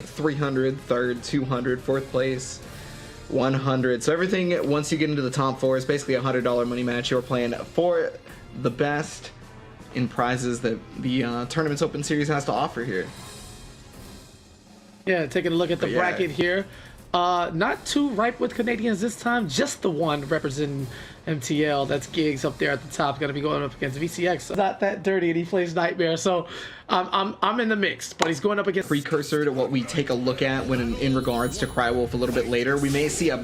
300, third, 200, fourth place, 100. So everything, once you get into the top four, is basically a $100 money match. You're playing for the best in prizes that the Tournaments Open Series has to offer here. Yeah, taking a look at the bracket here. Not too ripe with Canadians this time. Just the one representing MTL. That's Gigs up there at the top. Going to be going up against VCX. Not that dirty, and he plays Nightmare. So I'm in the mix, but he's going up against precursor to what we take a look at when in regards to Crywolf a little bit later. We may see a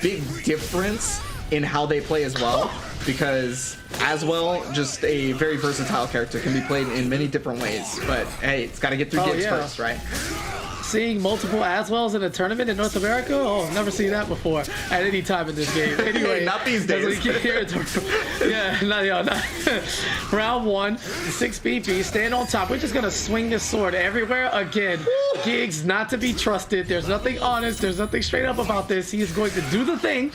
big difference in how they play as well, because as well, just a very versatile character, can be played in many different ways. But hey, it's got to get through Gigs first, right? Seeing multiple Aswells in a tournament in North America? Oh, never seen that before at any time in this game. Anyway, not these days. Round one, 6 BP, stand on top. We're just gonna swing this sword everywhere again. Gigs not to be trusted. There's nothing honest. There's nothing straight up about this. He is going to do the thing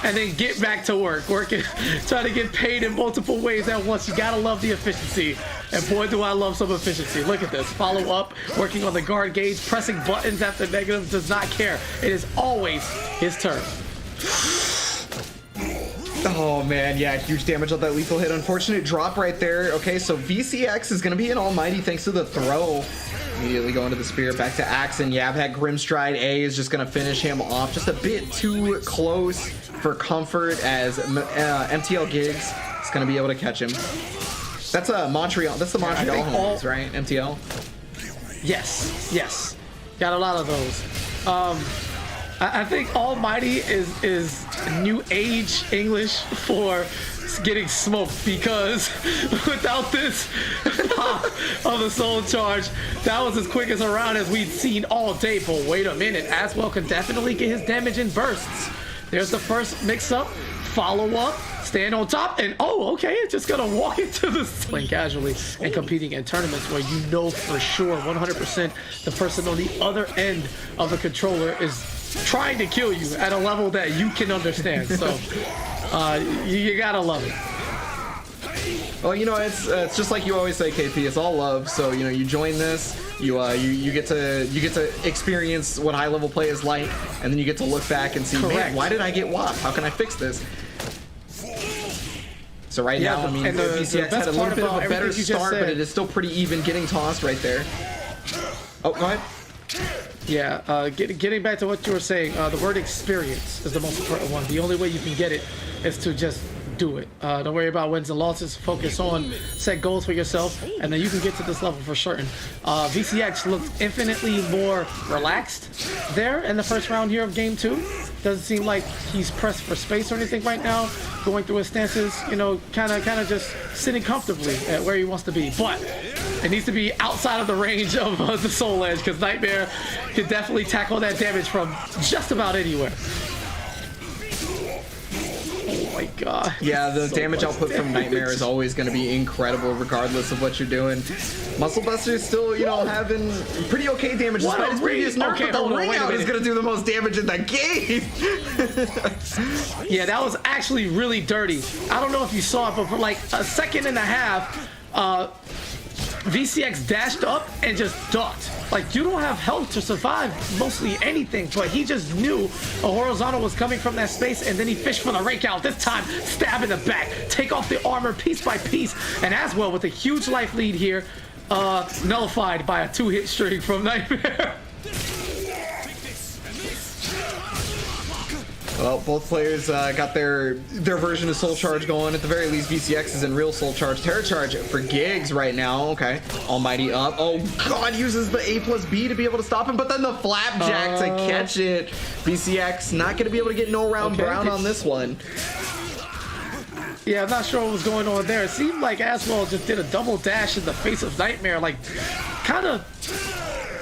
and then get back to work. Trying to get paid in multiple ways at once. You gotta love the efficiency. And boy, do I love some efficiency. Look at this. Follow up, working on the guard gauge, pressing buttons after negative, does not care. It is always his turn. Oh man, yeah, huge damage on that lethal hit. Unfortunate drop right there. Okay, so VCX is going to be an almighty thanks to the throw. Immediately going to the spear, back to Axon. Yeah, that Grimstride A is just going to finish him off. Just a bit too close for comfort, as MTL Gigs is going to be able to catch him. That's Montreal. That's the Montreal homies, right? MTL. Yes. Got a lot of those. I think Almighty is new age English for getting smoked, because without this pop of the soul charge, that was as quick as a round as we'd seen all day. But wait a minute, Aswell can definitely get his damage in bursts. There's the first mix-up. Follow up, stand on top, and oh, okay, it's just gonna walk into the playing casually and competing in tournaments where you know for sure 100% the person on the other end of the controller is trying to kill you at a level that you can understand. So you gotta love it. Well, you know, it's just like you always say, KP. It's all love. So you know, you join this, you get to experience what high level play is like, and then you get to look back and see, man, why did I get WAP? How can I fix this? So right now, I mean, VCX had a little bit of a better start, but it is still pretty even, getting tossed right there. Oh, go ahead. Yeah, getting back to what you were saying, the word experience is the most important one. The only way you can get it is to just do it. Don't worry about wins and losses. Focus on set goals for yourself, and then you can get to this level for certain. VCX looked infinitely more relaxed there in the first round here of game 2. Doesn't seem like he's pressed for space or anything right now. Going through his stances, you know, kind of just sitting comfortably at where he wants to be. But it needs to be outside of the range of the Soul Edge, because Nightmare can definitely tackle that damage from just about anywhere. Oh my god. Yeah, the damage output from Nightmare is always going to be incredible regardless of what you're doing. Muscle Buster's still, you know, having pretty okay damage despite his previous nerf, but the ring out is going to do the most damage in the game. Yeah, that was actually really dirty. I don't know if you saw it, but for like a second and a half, VCX dashed up and just ducked. Like, you don't have health to survive mostly anything, but he just knew a horizontal was coming from that space, and then he fished for the rake out. This time, stab in the back, take off the armor piece by piece, and as well with a huge life lead here, nullified by a 2-hit string from Nightmare. Well, both players got their version of Soul Charge going. At the very least, VCX is in real Soul Charge. Terror Charge for Gigs right now. Okay. Almighty up. Oh, God, uses the A+B to be able to stop him, but then the Flapjack to catch it. VCX not going to be able to get no round brown on this one. Yeah, I'm not sure what was going on there. It seemed like Aswell just did a double dash in the face of Nightmare, like, kind of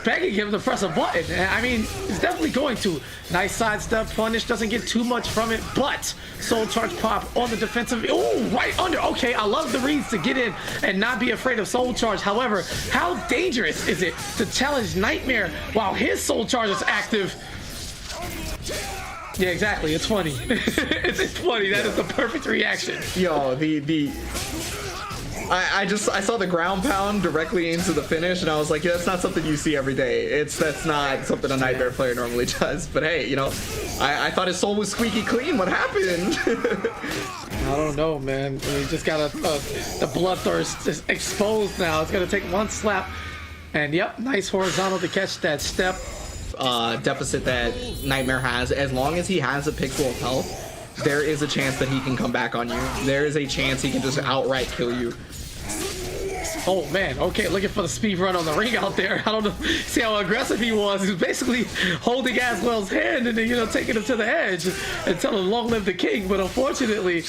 begging him to press a button. I mean, he's definitely going to. Nice sidestep punish, doesn't get too much from it, but Soul Charge pop on the defensive. Oh, right under. Okay, I love the reads to get in and not be afraid of Soul Charge. However, how dangerous is it to challenge Nightmare while his Soul Charge is active? Yeah, exactly. It's funny. It's funny. That is the perfect reaction. Yo, the I saw the ground pound directly into the finish, and I was like, yeah, that's not something you see every day. That's not something a Nightmare player normally does. But hey, you know, I thought his soul was squeaky clean. What happened? I don't know, man. We just got the bloodthirst is exposed now. It's gonna take one slap, and yep, nice horizontal to catch that step. Deficit that Nightmare has. As long as he has a pixel of health, there is a chance that he can come back on you. There is a chance he can just outright kill you. Oh man, okay, looking for the speed run on the ring out there. I don't know, see how aggressive he was. He was basically holding Aswell's hand and then, you know, taking him to the edge and telling him long live the king. But unfortunately,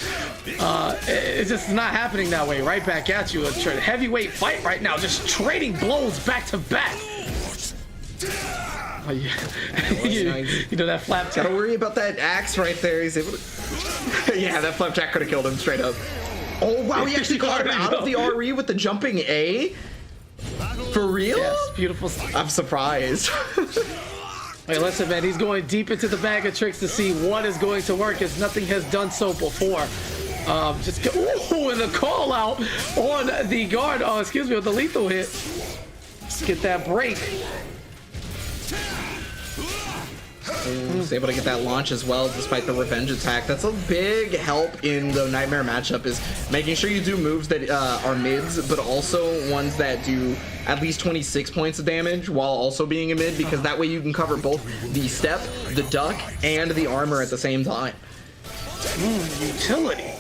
it's just not happening that way. Right back at you. A heavyweight fight right now, just trading blows back to back. Oh, yeah. you know that flapjack. Gotta worry about that axe right there. He's able to... yeah, that flapjack could have killed him straight up. Oh wow, he actually got him out of the RE with the jumping A? For real? Yes, beautiful. I'm surprised. Hey, listen, man, he's going deep into the bag of tricks to see what is going to work, as nothing has done so before. Just go, ooh, and the call out on the guard. Oh, excuse me, with the lethal hit. Let's get that break. He's able to get that launch as well despite the revenge attack. That's a big help in the Nightmare matchup, is making sure you do moves that are mids, but also ones that do at least 26 points of damage while also being a mid, because that way you can cover both the step, the duck, and the armor at the same time. Utility.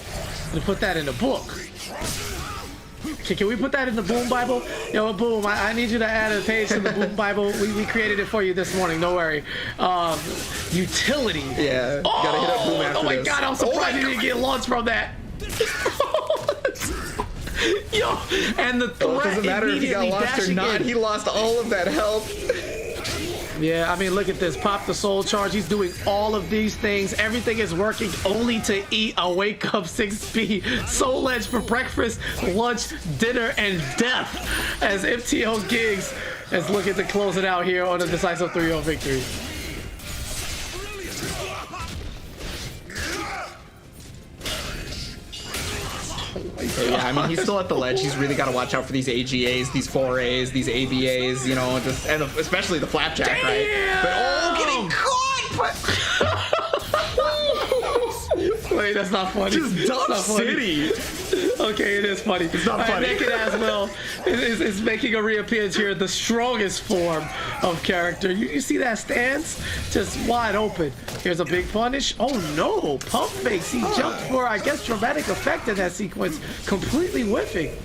To put that in the book. Can we put that in the Boom Bible? Yo, Boom, I need you to add a page to the Boom Bible. We created it for you this morning, don't worry. Utility. Yeah, oh, gotta hit up Boom after oh my this. god, I'm surprised he didn't get launched from that. Yo, and the threat It doesn't matter if he got lost or not, he lost all of that health. Yeah, I mean, look at this. Pop the soul charge. He's doing all of these things. Everything is working only to eat a wake up 6P. Soul Edge for breakfast, lunch, dinner, and death. As MTO Gigs is looking to close it out here on a decisive 3-0 victory. Yeah, I mean, he's still at the ledge. He's really got to watch out for these AGAs, these 4As, these ABAs, you know, just, and especially the flapjack, damn, right? But oh, getting caught! Wait, that's not funny. Just Dump City. Okay, it is funny. It's not funny. Naked as well is making a reappearance here, the strongest form of character. You see that stance? Just wide open. Here's a big punish. Oh no, pump fakes. He jumped for, I guess, dramatic effect in that sequence, completely whiffing.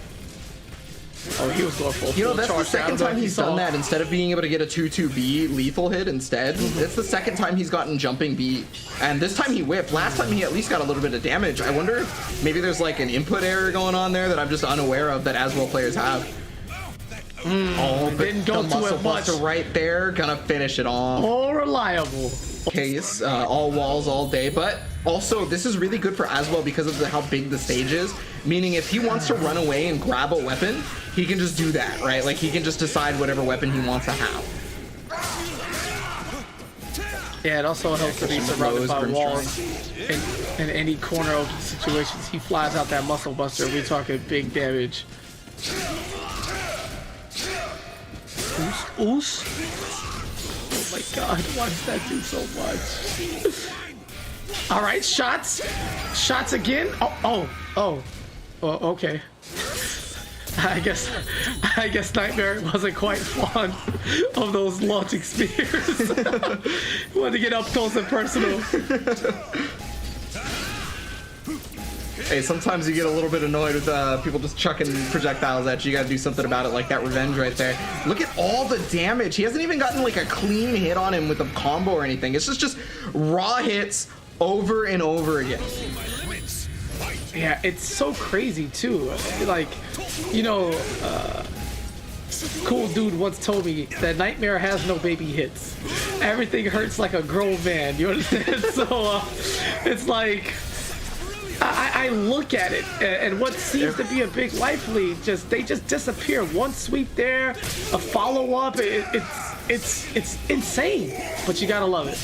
Oh, he was going full. You know, that's the second time he's done that. Instead of being able to get a 2-2B lethal hit instead, it's the second time he's gotten jumping B. And this time he whipped. Last time he at least got a little bit of damage. I wonder if maybe there's like an input error going on there that I'm just unaware of that Aswell players have. Oh, but didn't go the to muscle it much. buster right there, gonna finish it off. Oh, reliable. Case, all walls all day, but also this is really good for Aswell because of how big the stage is, meaning if he wants to run away and grab a weapon, he can just do that, right? Like he can just decide whatever weapon he wants to have. Yeah, it also helps to be surrounded by walls in any corner of situations. He flies out that muscle buster. We're talking big damage. Oos. Oh my god, why does that do so much? All right, shots again. Oh, okay. I guess Nightmare wasn't quite fond of those launching spears. Wanted to get up close and personal. Hey, sometimes you get a little bit annoyed with people just chucking projectiles at you. You gotta do something about it, like that revenge right there. Look at all the damage. He hasn't even gotten like a clean hit on him with a combo or anything. It's just raw hits over and over again. Yeah, it's so crazy too. Like, you know, cool dude once told me that Nightmare has no baby hits. Everything hurts like a grown man. You understand? So it's like, I look at it, and what seems to be a big life lead, they just disappear. One sweep there, a follow up. It's insane, but you gotta love it.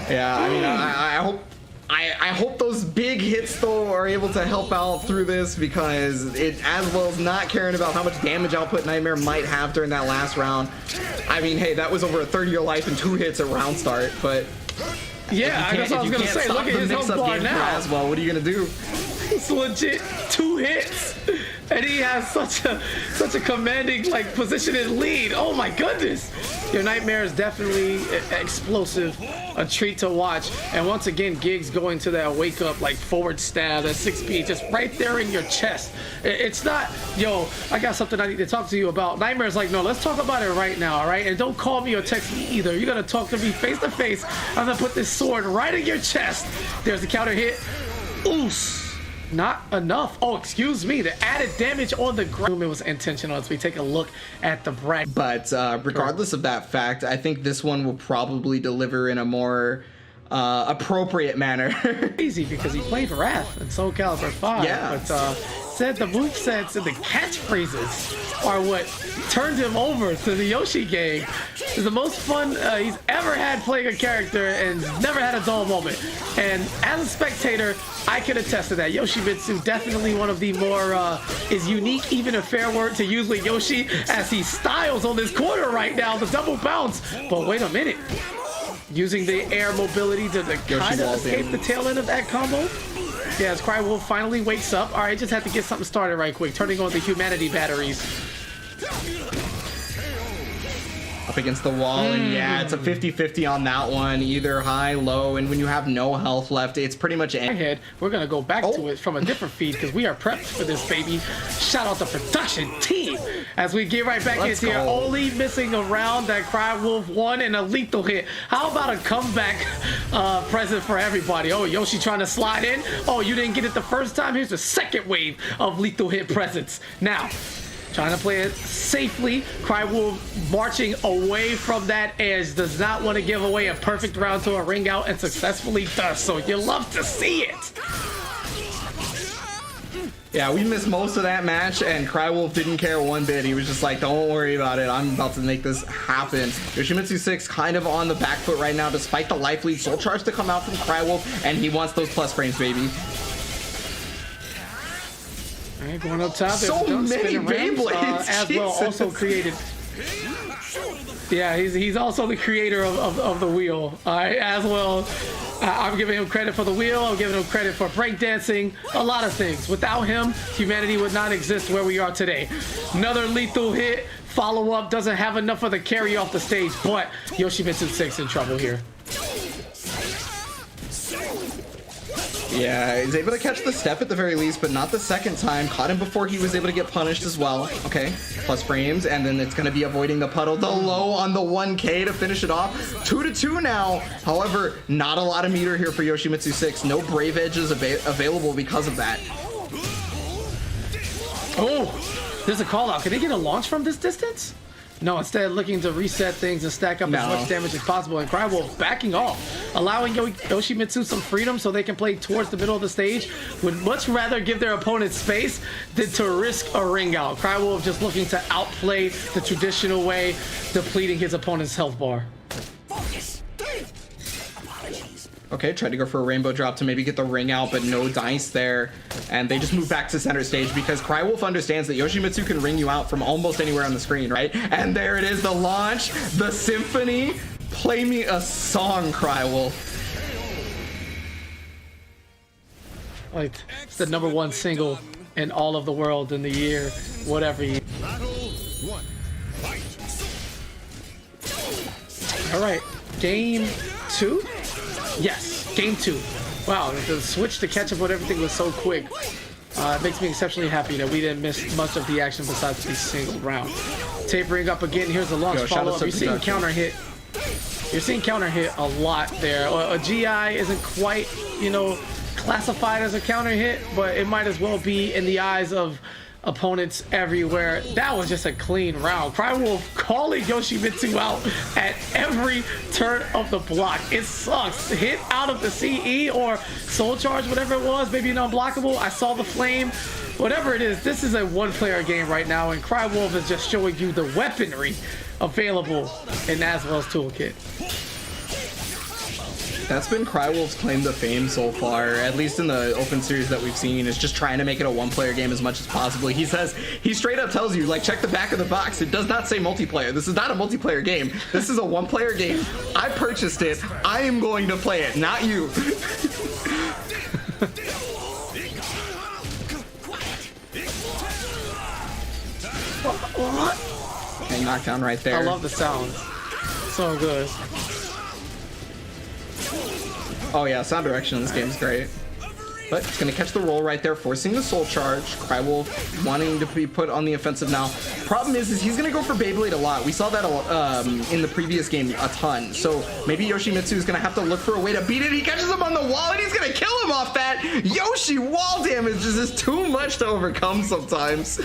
Yeah, I mean, I hope I hope those big hits though are able to help out through this, because it, as well as not caring about how much damage output Nightmare might have during that last round. I mean, hey, that was over a third of your life and 2 hits at round start, but yeah, I guess I was gonna say, look at his health bar now. As well, what are you gonna do? It's legit 2 hits, and he has such a commanding like position and lead. Oh my goodness, your Nightmare is definitely explosive, a treat to watch. And once again, Giggs going to that wake up like forward stab at 6 speed, just right there in your chest. It's not, yo, I got something I need to talk to you about. Nightmare's like, no, let's talk about it right now, all right? And don't call me or text me either. You gotta talk to me face to face. I'm gonna put this sword right in your chest. There's the counter hit. Oos. Not enough. Oh, excuse me. The added damage on the ground, it was intentional as we take a look at the bracket. But regardless of that fact, I think this one will probably deliver in a more appropriate manner. Easy, because he played Wrath in Soulcalibur V. Yeah. But said the movesets and the catchphrases are what turned him over to the Yoshi gang. It's the most fun he's ever had playing a character, and never had a dull moment. And as a spectator, I can attest to that. Yoshimitsu, definitely one of the more is unique, even a fair word to use with Yoshi, as he styles on this corner right now, the double bounce. But wait a minute. Using the air mobility to kind of escape the tail end of that combo. Yeah, as Crywolf finally wakes up. All right, just had to get something started right quick. Turning on the humanity batteries. Up against the wall, and yeah, it's a 50-50 on that one. Either high, low, and when you have no health left, it's pretty much ahead. We're gonna go back to it from a different feed, because we are prepped for this, baby. Shout out the production team as we get right back into here. Only missing a round that Crywolf won, and a lethal hit. How about a comeback present for everybody? Oh, Yoshi trying to slide in. Oh, you didn't get it the first time. Here's the second wave of lethal hit presents. Now, trying to play it safely. Crywolf marching away from that edge. Does not want to give away a perfect round to a ring out, and successfully does. So you love to see it. Yeah, we missed most of that match, and Crywolf didn't care one bit. He was just like, don't worry about it. I'm about to make this happen. Yoshimitsu 6 kind of on the back foot right now, despite the life lead. Soul Charge to come out from Crywolf, and he wants those plus frames, baby. Right, going up top. So many Beyblades, as well, also created. Yeah, he's also the creator of the wheel. All right, as well. I'm giving him credit for the wheel. I'm giving him credit for breakdancing. A lot of things. Without him, humanity would not exist where we are today. Another lethal hit. Follow up doesn't have enough of the carry off the stage, but Yoshimitsu 6 in trouble here. Yeah, he's able to catch the step at the very least, but not the second time. Caught him before he was able to get punished as well. Okay, plus frames, and then it's going to be avoiding the puddle. The low on the 1K to finish it off. 2-2 now. However, not a lot of meter here for Yoshimitsu 6. No Brave Edges available because of that. Oh, there's a call out. Can they get a launch from this distance? No, instead looking to reset things and stack up as much damage as possible. And Crywolf backing off, allowing Yoshimitsu some freedom so they can play towards the middle of the stage. Would much rather give their opponent space than to risk a ring out. Crywolf just looking to outplay the traditional way, depleting his opponent's health bar. Okay, tried to go for a rainbow drop to maybe get the ring out, but no dice there. And they just move back to center stage because Crywolf understands that Yoshimitsu can ring you out from almost anywhere on the screen, right? And there it is, the launch, the symphony. Play me a song, Crywolf. Like, it's the #1 single in all of the world in the year, whatever year. All right, game 2? Yes, game 2. Wow, the switch to catch up with everything was so quick. It makes me exceptionally happy that we didn't miss much of the action besides the single round. Tapering up again, here's the launch follow-up. You're seeing counter hit. You're seeing counter hit a lot there. A GI isn't quite, you know, classified as a counter hit, but it might as well be in the eyes of opponents everywhere. That was just a clean round. Crywolf calling Yoshimitsu out at every turn of the block. It sucks. Hit out of the CE or Soul Charge, whatever it was, maybe an unblockable. I saw the flame. Whatever it is, this is a one-player game right now, and Crywolf is just showing you the weaponry available in Aswell's toolkit. That's been Crywolf's claim to fame so far, at least in the open series that we've seen, is just trying to make it a one-player game as much as possible. He says, he straight up tells you, like, check the back of the box. It does not say multiplayer. This is not a multiplayer game. This is a one-player game. I purchased it. I am going to play it, not you. What? And knockdown right there. I love the sound. So good. Oh yeah, sound direction in this game is great. But it's going to catch the roll right there, forcing the soul charge. Crywolf wanting to be put on the offensive now. Problem is he's going to go for Beyblade a lot. We saw that in the previous game a ton. So maybe Yoshimitsu is going to have to look for a way to beat it. He catches him on the wall and he's going to kill him off that. Yoshi wall damage is just too much to overcome sometimes.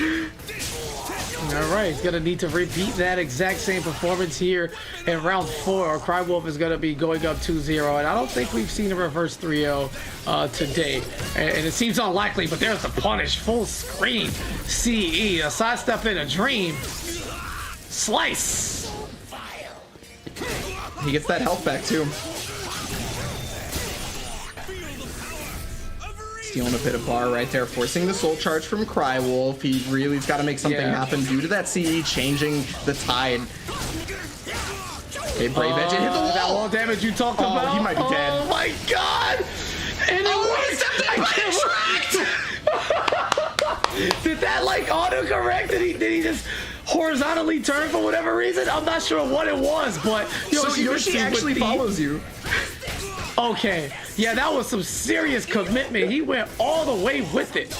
All right, he's going to need to repeat that exact same performance here in round 4. Crywolf is going to be going up 2-0, and I don't think we've seen a reverse 3-0 today. And it seems unlikely, but there's the punish. Full screen CE, a sidestep in a dream. Slice. He gets that health back, too. Stealing a bit of bar right there, forcing the soul charge from Crywolf. He really's got to make something happen due to that CE changing the tide. Okay, Brave Edge hit the wall. That wall damage you talked about. He might be dead. Oh my god! And he stepped in tracked! Did that like autocorrect? Did he just horizontally turn for whatever reason? I'm not sure what it was, but Yoshi actually follows you. Okay, yeah, that was some serious commitment. He went all the way with it.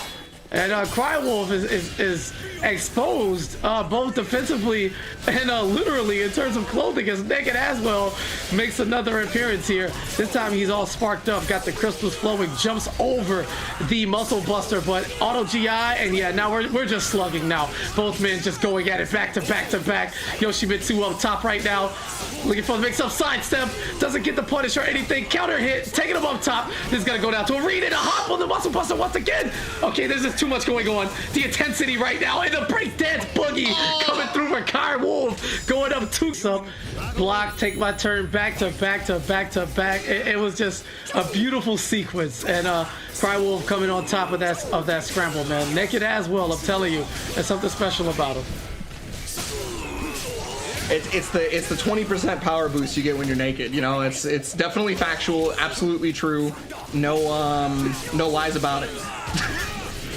And Crywolf is exposed both defensively and literally in terms of clothing. His naked as well makes another appearance here. This time he's all sparked up, got the crystals flowing, jumps over the muscle buster, but auto GI, and yeah, now we're just slugging now. Both men just going at it back to back to back. Yoshimitsu up top right now, looking for the mix-up sidestep, doesn't get the punish or anything. Counter hit, taking him up top. This is gonna go down to a read and a hop on the muscle buster once again. Okay, there's just too much going on. The intensity right now, and the breakdance boogie coming through for Crywolf, going up 2. Block, take my turn, back to back to back to back. It was just a beautiful sequence, and Crywolf coming on top of that scramble, man. Naked as well, I'm telling you, there's something special about him. It's the 20% power boost you get when you're naked. You know, it's definitely factual, absolutely true. No lies about it.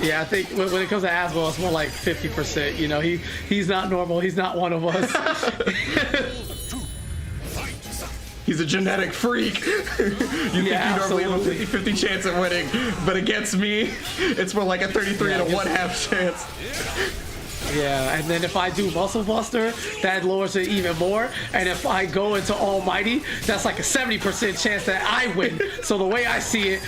Yeah, I think when it comes to Aswell, it's more like 50%. You know, he's not normal. He's not one of us. He's a genetic freak. You think you normally have a 50-50 chance at winning, but against me, it's more like a 33 and a 1/2 chance. Yeah, and then if I do Muscle Buster, that lowers it even more. And if I go into Almighty, that's like a 70% chance that I win. So the way I see it,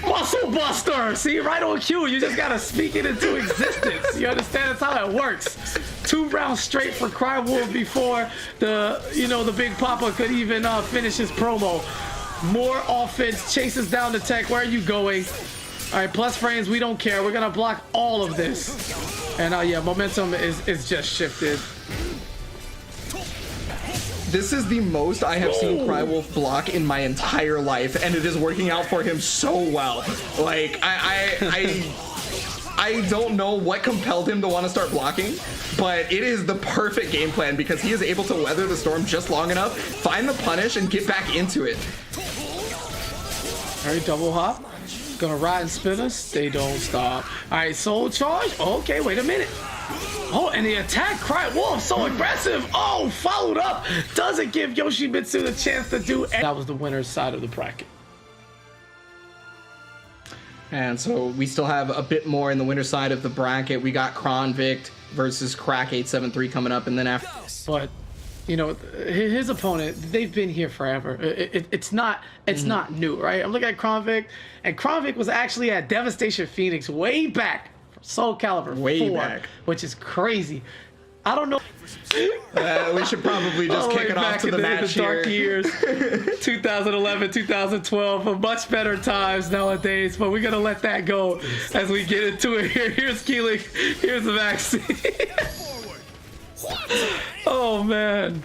Muscle Buster! See, right on cue. You just gotta speak it into existence. You understand? That's how it works. 2 rounds straight for Crywolf before the Big Papa could even finish his promo. More offense, chases down the tech. Where are you going? All right, plus frames, we don't care. We're gonna block all of this. And yeah, momentum is just shifted. This is the most I have seen Crywolf block in my entire life, and it is working out for him so well. Like, I don't know what compelled him to want to start blocking, but it is the perfect game plan because he is able to weather the storm just long enough, find the punish, and get back into it. All right, double hop. Gonna ride and spin us. They don't stop. All right, soul charge. Okay, wait a minute. Oh, and the attack, Crywolf, so aggressive. Oh, followed up. Doesn't give Yoshimitsu the chance to do it. That was the winner's side of the bracket. And so we still have a bit more in the winner's side of the bracket. We got Kronvict versus Crack 873 coming up, and then after. But you know, his opponent, they've been here forever. It's not new, right? I'm looking at Kronvict, and Kronvict was actually at Devastation Phoenix way back. Soulcalibur IV, which is crazy. I don't know. We should probably just kick it off to the match here. Dark years, 2011, 2012, for much better times nowadays. But we're gonna let that go as we get into it here. Here's Keeling. Here's the vaccine. Oh man.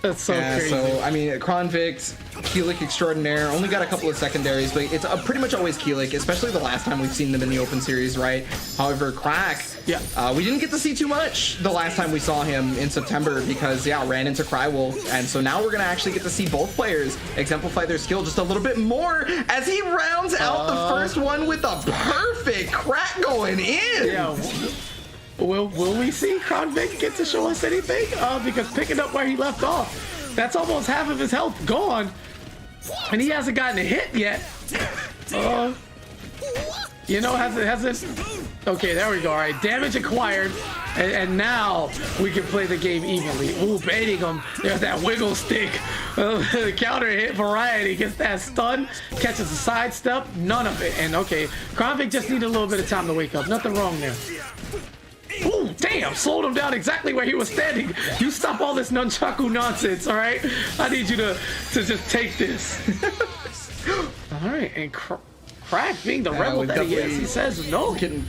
That's so crazy. So, I mean, Kronvict, Keelik extraordinaire, only got a couple of secondaries, but it's pretty much always Keelik, especially the last time we've seen them in the open series, right? However, Crack, we didn't get to see too much the last time we saw him in September because, ran into Crywolf, and so now we're going to actually get to see both players exemplify their skill just a little bit more as he rounds out the first one with a perfect Crack going in. Yeah. Will we see Kronvict get to show us anything? Because picking up where he left off, that's almost half of his health gone, and he hasn't gotten a hit yet. You know, hasn't. Okay, there we go. All right, damage acquired, and now we can play the game evenly. Ooh, baiting him. There's that wiggle stick. Counter hit variety. Gets that stun, catches a sidestep. None of it. And okay, Kronvict just needed a little bit of time to wake up. Nothing wrong there. Ooh, damn, slowed him down exactly where he was standing. You stop all this nunchaku nonsense, all right? I need you to just take this. All right, and Crack being the rebel that he is, he says no. Getting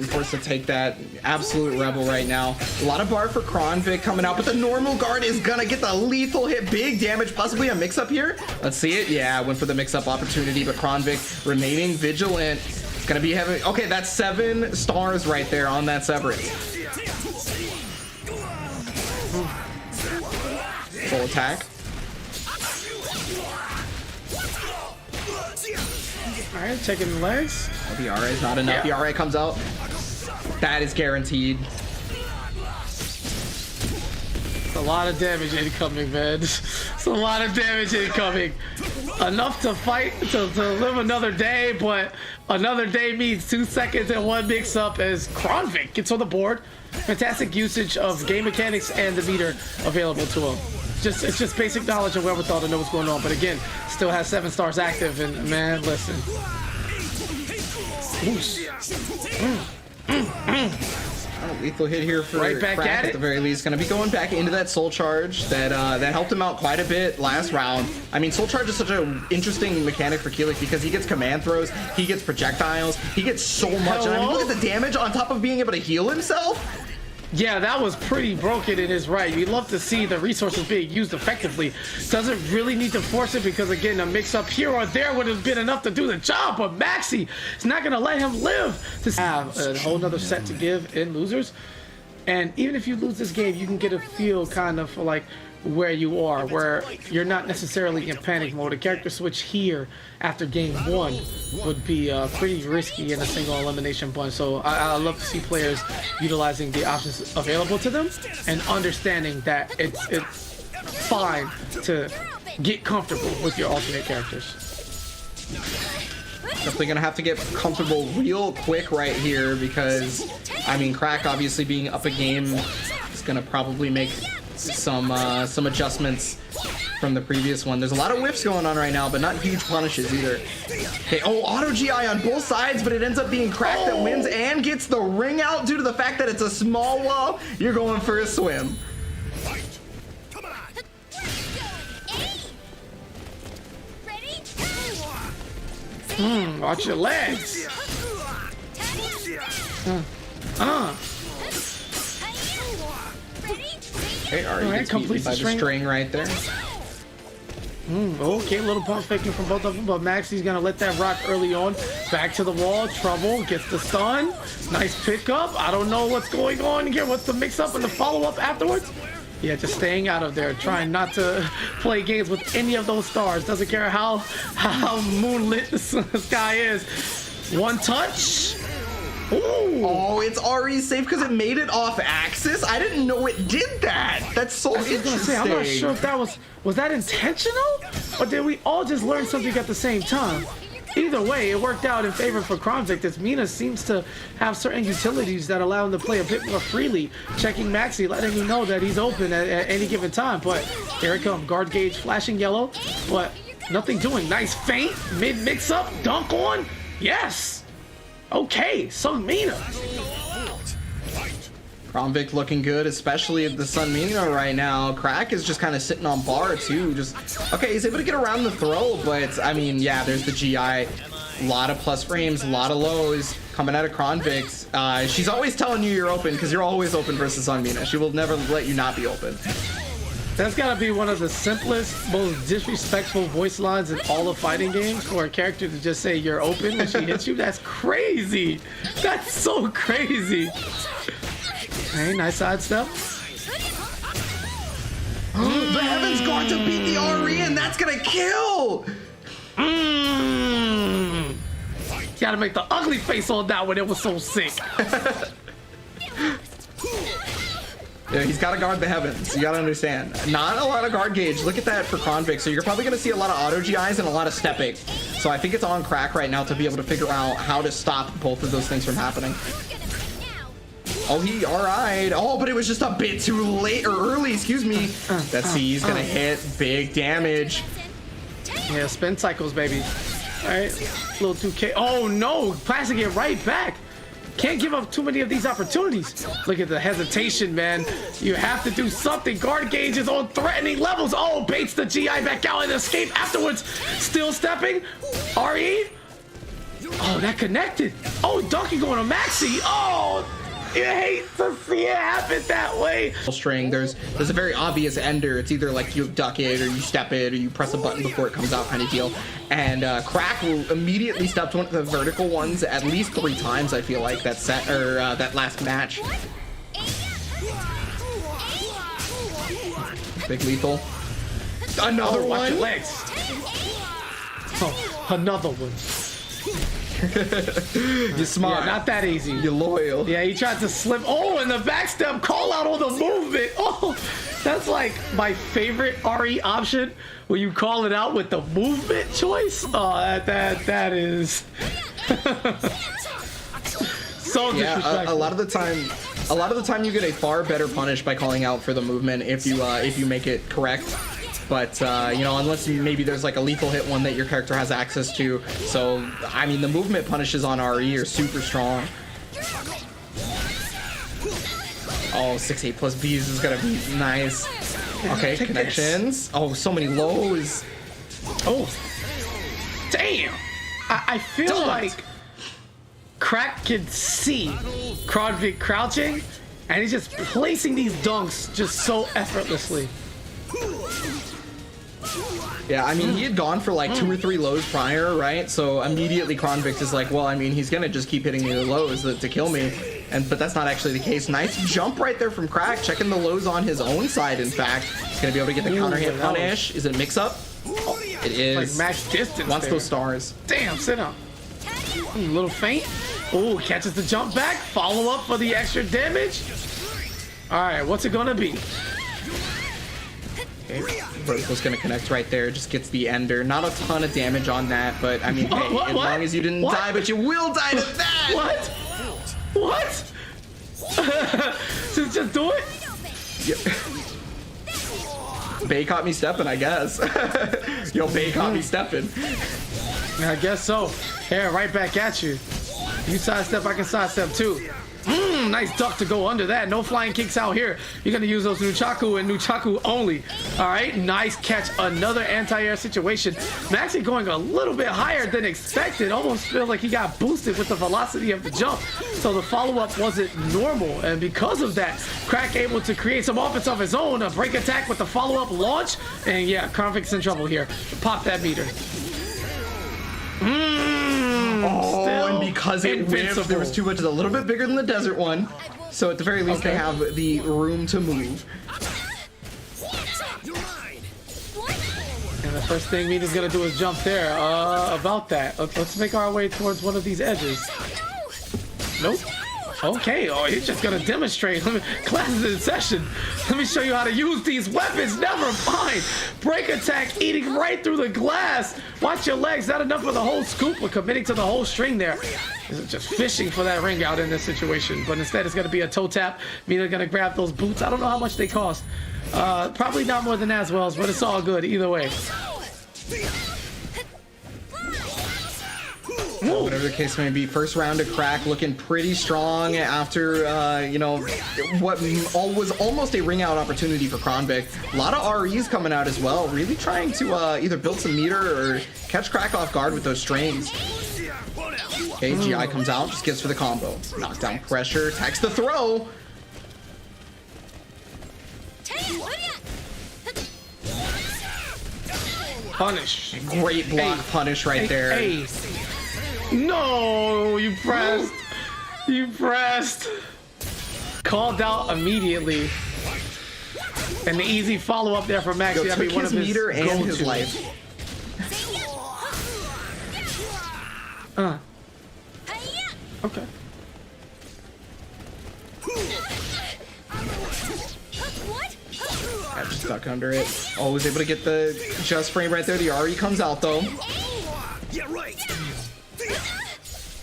forced to take that absolute rebel right now. A lot of bar for Kronvict coming out, but the normal guard is gonna get the lethal hit. Big damage, possibly a mix-up here. Let's see it. Yeah, went for the mix-up opportunity, but Kronvict remaining vigilant. It's gonna be heavy. Okay, that's 7 stars right there on that Severance. Full attack. All right, checking the legs. The RA is not enough. The RA comes out. That is guaranteed. It's a lot of damage incoming, man. It's a lot of damage incoming. Enough to fight, to live another day, but another day means 2 seconds and 1 mix-up as Kronvict gets on the board. Fantastic usage of game mechanics and the meter available to him. It's just basic knowledge and wherewithal to know what's going on. But again, still has 7 stars active, and man, listen. Lethal hit here for right back Crack at the very least. Going to be going back into that soul charge that helped him out quite a bit last round. I mean, soul charge is such an interesting mechanic for Keelik because he gets command throws, he gets projectiles, he gets so much. I mean, look at the damage on top of being able to heal himself. Yeah, that was pretty broken in his right. You'd love to see the resources being used effectively. Doesn't really need to force it because, again, a mix-up here or there would have been enough to do the job, but Maxi is not going to let him live to have a whole nother set to give in losers. And even if you lose this game, you can get a feel kind of for like where you are, where you're not necessarily in panic mode. A character switch here after game 1 would be pretty risky in a single elimination bunch. So I love to see players utilizing the options available to them and understanding that it's fine to get comfortable with your alternate characters. Definitely gonna have to get comfortable real quick right here because, I mean, Crack obviously being up a game is gonna probably make some adjustments from the previous one. There's a lot of whiffs going on right now, but not huge punishes either. Okay, auto GI on both sides, but it ends up being Crack that wins and gets the ring out due to the fact that it's a small wall. You're going for a swim. Watch your legs. Okay, already gets beaten by the string right there. Okay, a little pump faking from both of them, but Maxi's gonna let that rock early on. Back to the wall, trouble, gets the stun. Nice pickup. I don't know what's going on here. What's the mix-up and the follow-up afterwards? Yeah, just staying out of there, trying not to play games with any of those stars. Doesn't care how moonlit the sky is. One touch. Ooh. Oh, it's already safe because it made it off axis. I didn't know it did that. That's so interesting. I'm not sure if that was that intentional, or did we all just learn something at the same time? Either way, it worked out in favor for Kronvict as Mina seems to have certain utilities that allow him to play a bit more freely. Checking Maxi, letting him know that he's open at any given time. But here it comes, guard gauge flashing yellow, but nothing doing. Nice feint, mid mix up, dunk on. Yes. Okay, Sun Mina. Kronvict looking good, especially at the Sun Mina right now. Crack is just kind of sitting on bar too. Just okay, he's able to get around the throw, but I mean, yeah, there's the GI. A lot of plus frames, a lot of lows. coming out of Kronvix. She's always telling you you're open because you're always open versus Sunmina. She will never let you not be open. That's gotta be one of the simplest, most disrespectful voice lines in all of fighting games for a character to just say you're open when she hits you. That's crazy. That's so crazy. Hey, nice sidestep. The Heaven's Guard to beat the RE, and that's gonna kill! Gotta make the ugly face on that one. It was so sick. Yeah, he's gotta guard the Heavens. You gotta understand. Not a lot of guard gauge. Look at that for Kronvix. So you're probably gonna see a lot of auto GIs and a lot of stepping. So I think it's on crack right now to be able to figure out how to stop both of those things from happening. Oh, he alright. Oh, but it was just a bit too late or early, excuse me. That C is gonna hit big damage. Yeah, spin cycles, baby. Alright, little 2K. Oh no, passing it right back. Can't give up too many of these opportunities. Look at the hesitation, man. You have to do something. Guard gauge is on threatening levels. Oh, baits the GI back out and escape afterwards. Still stepping. RE. Oh, that connected. Oh, Donkey going to Maxi. Oh, you hate to see it happen that way. String, there's a very obvious ender. It's either like you duck it or you step it or you press a button before it comes out kind of deal. And Crack will immediately step to one of the vertical ones at least 3 times, I feel like, that set or that last match. Big lethal. Another one. Watch your legs. Oh, another one. You're smart. Yeah, not that easy. You're loyal. Yeah, he tried to slip. Oh, and the backstep call out on the movement. Oh, that's like my favorite RE option when you call it out with the movement choice. Oh, that is so disrespectful. Yeah, a lot of the time you get a far better punish by calling out for the movement if you make it correct. But, you know, unless maybe there's like a lethal hit one that your character has access to. So, I mean, the movement punishes on RE are super strong. Oh, 6-8 plus B's is gonna be nice. Okay, connections. Oh, so many lows. Oh, damn. I feel like Crack can see Kronvik crouching, and he's just placing these dunks just so effortlessly. Yeah, I mean, he had gone for like 2 or 3 lows prior, right? So immediately Kronvik is like, well, I mean, he's gonna just keep hitting me with lows to kill me. But that's not actually the case. Nice jump right there from Crack, checking the lows on his own side, in fact. He's gonna be able to get the counter hit punish. Is it mix up? Oh, it is. Like max distance. Wants those stars. Damn, sit up. Little feint. Oh, catches the jump back. Follow up for the extra damage. All right, what's it gonna be? Okay, vertical's gonna connect right there. Just gets the ender. Not a ton of damage on that, but I mean, hey, as long as you didn't die, but you will die to that. What? What? Just do it. Yep. Bay caught me stepping, I guess. Yo, Bay caught me stepping. I guess so. Here, right back at you. You sidestep, I can sidestep too. Nice duck to go under that. No flying kicks out here. You're going to use those Nunchaku and Nunchaku only. All right, nice catch. Another anti-air situation. Maxi going a little bit higher than expected. Almost feels like he got boosted with the velocity of the jump. So the follow-up wasn't normal. And because of that, Crack able to create some offense of his own. A break attack with the follow-up launch. And yeah, Kronvik's in trouble here. Pop that meter. Oh, and because it whiffed, there was too much. It's a little bit bigger than the desert one. So at the very least, they have the room to move. And the first thing Mina's gonna do is jump there. About that. Let's make our way towards one of these edges. Nope. Okay, oh, he's just gonna demonstrate. Class is in session. Let me show you how to use these weapons. Never mind. Break attack eating right through the glass. Watch your legs. Not enough for the whole scoop, but committing to the whole string there. Is just fishing for that ring out in this situation. But instead, it's gonna be a toe tap. Mina gonna grab those boots. I don't know how much they cost. Probably not more than Aswell's, but it's all good either way. Whatever the case may be, first round of Crack looking pretty strong after, you know, what was almost a ring out opportunity for Kronvik. A lot of REs coming out as well, really trying to either build some meter or catch Crack off guard with those strings. Okay, GI comes out, just gets for the combo. Knockdown pressure, attacks the throw. Punish. Great block punish right there. No, you pressed. You pressed. Called out immediately. And the easy follow-up there for Max. Yo, took one his of his meter and his go-tos. life. Okay. I just stuck under it. Oh, was able to get the just frame right there. The RE comes out though.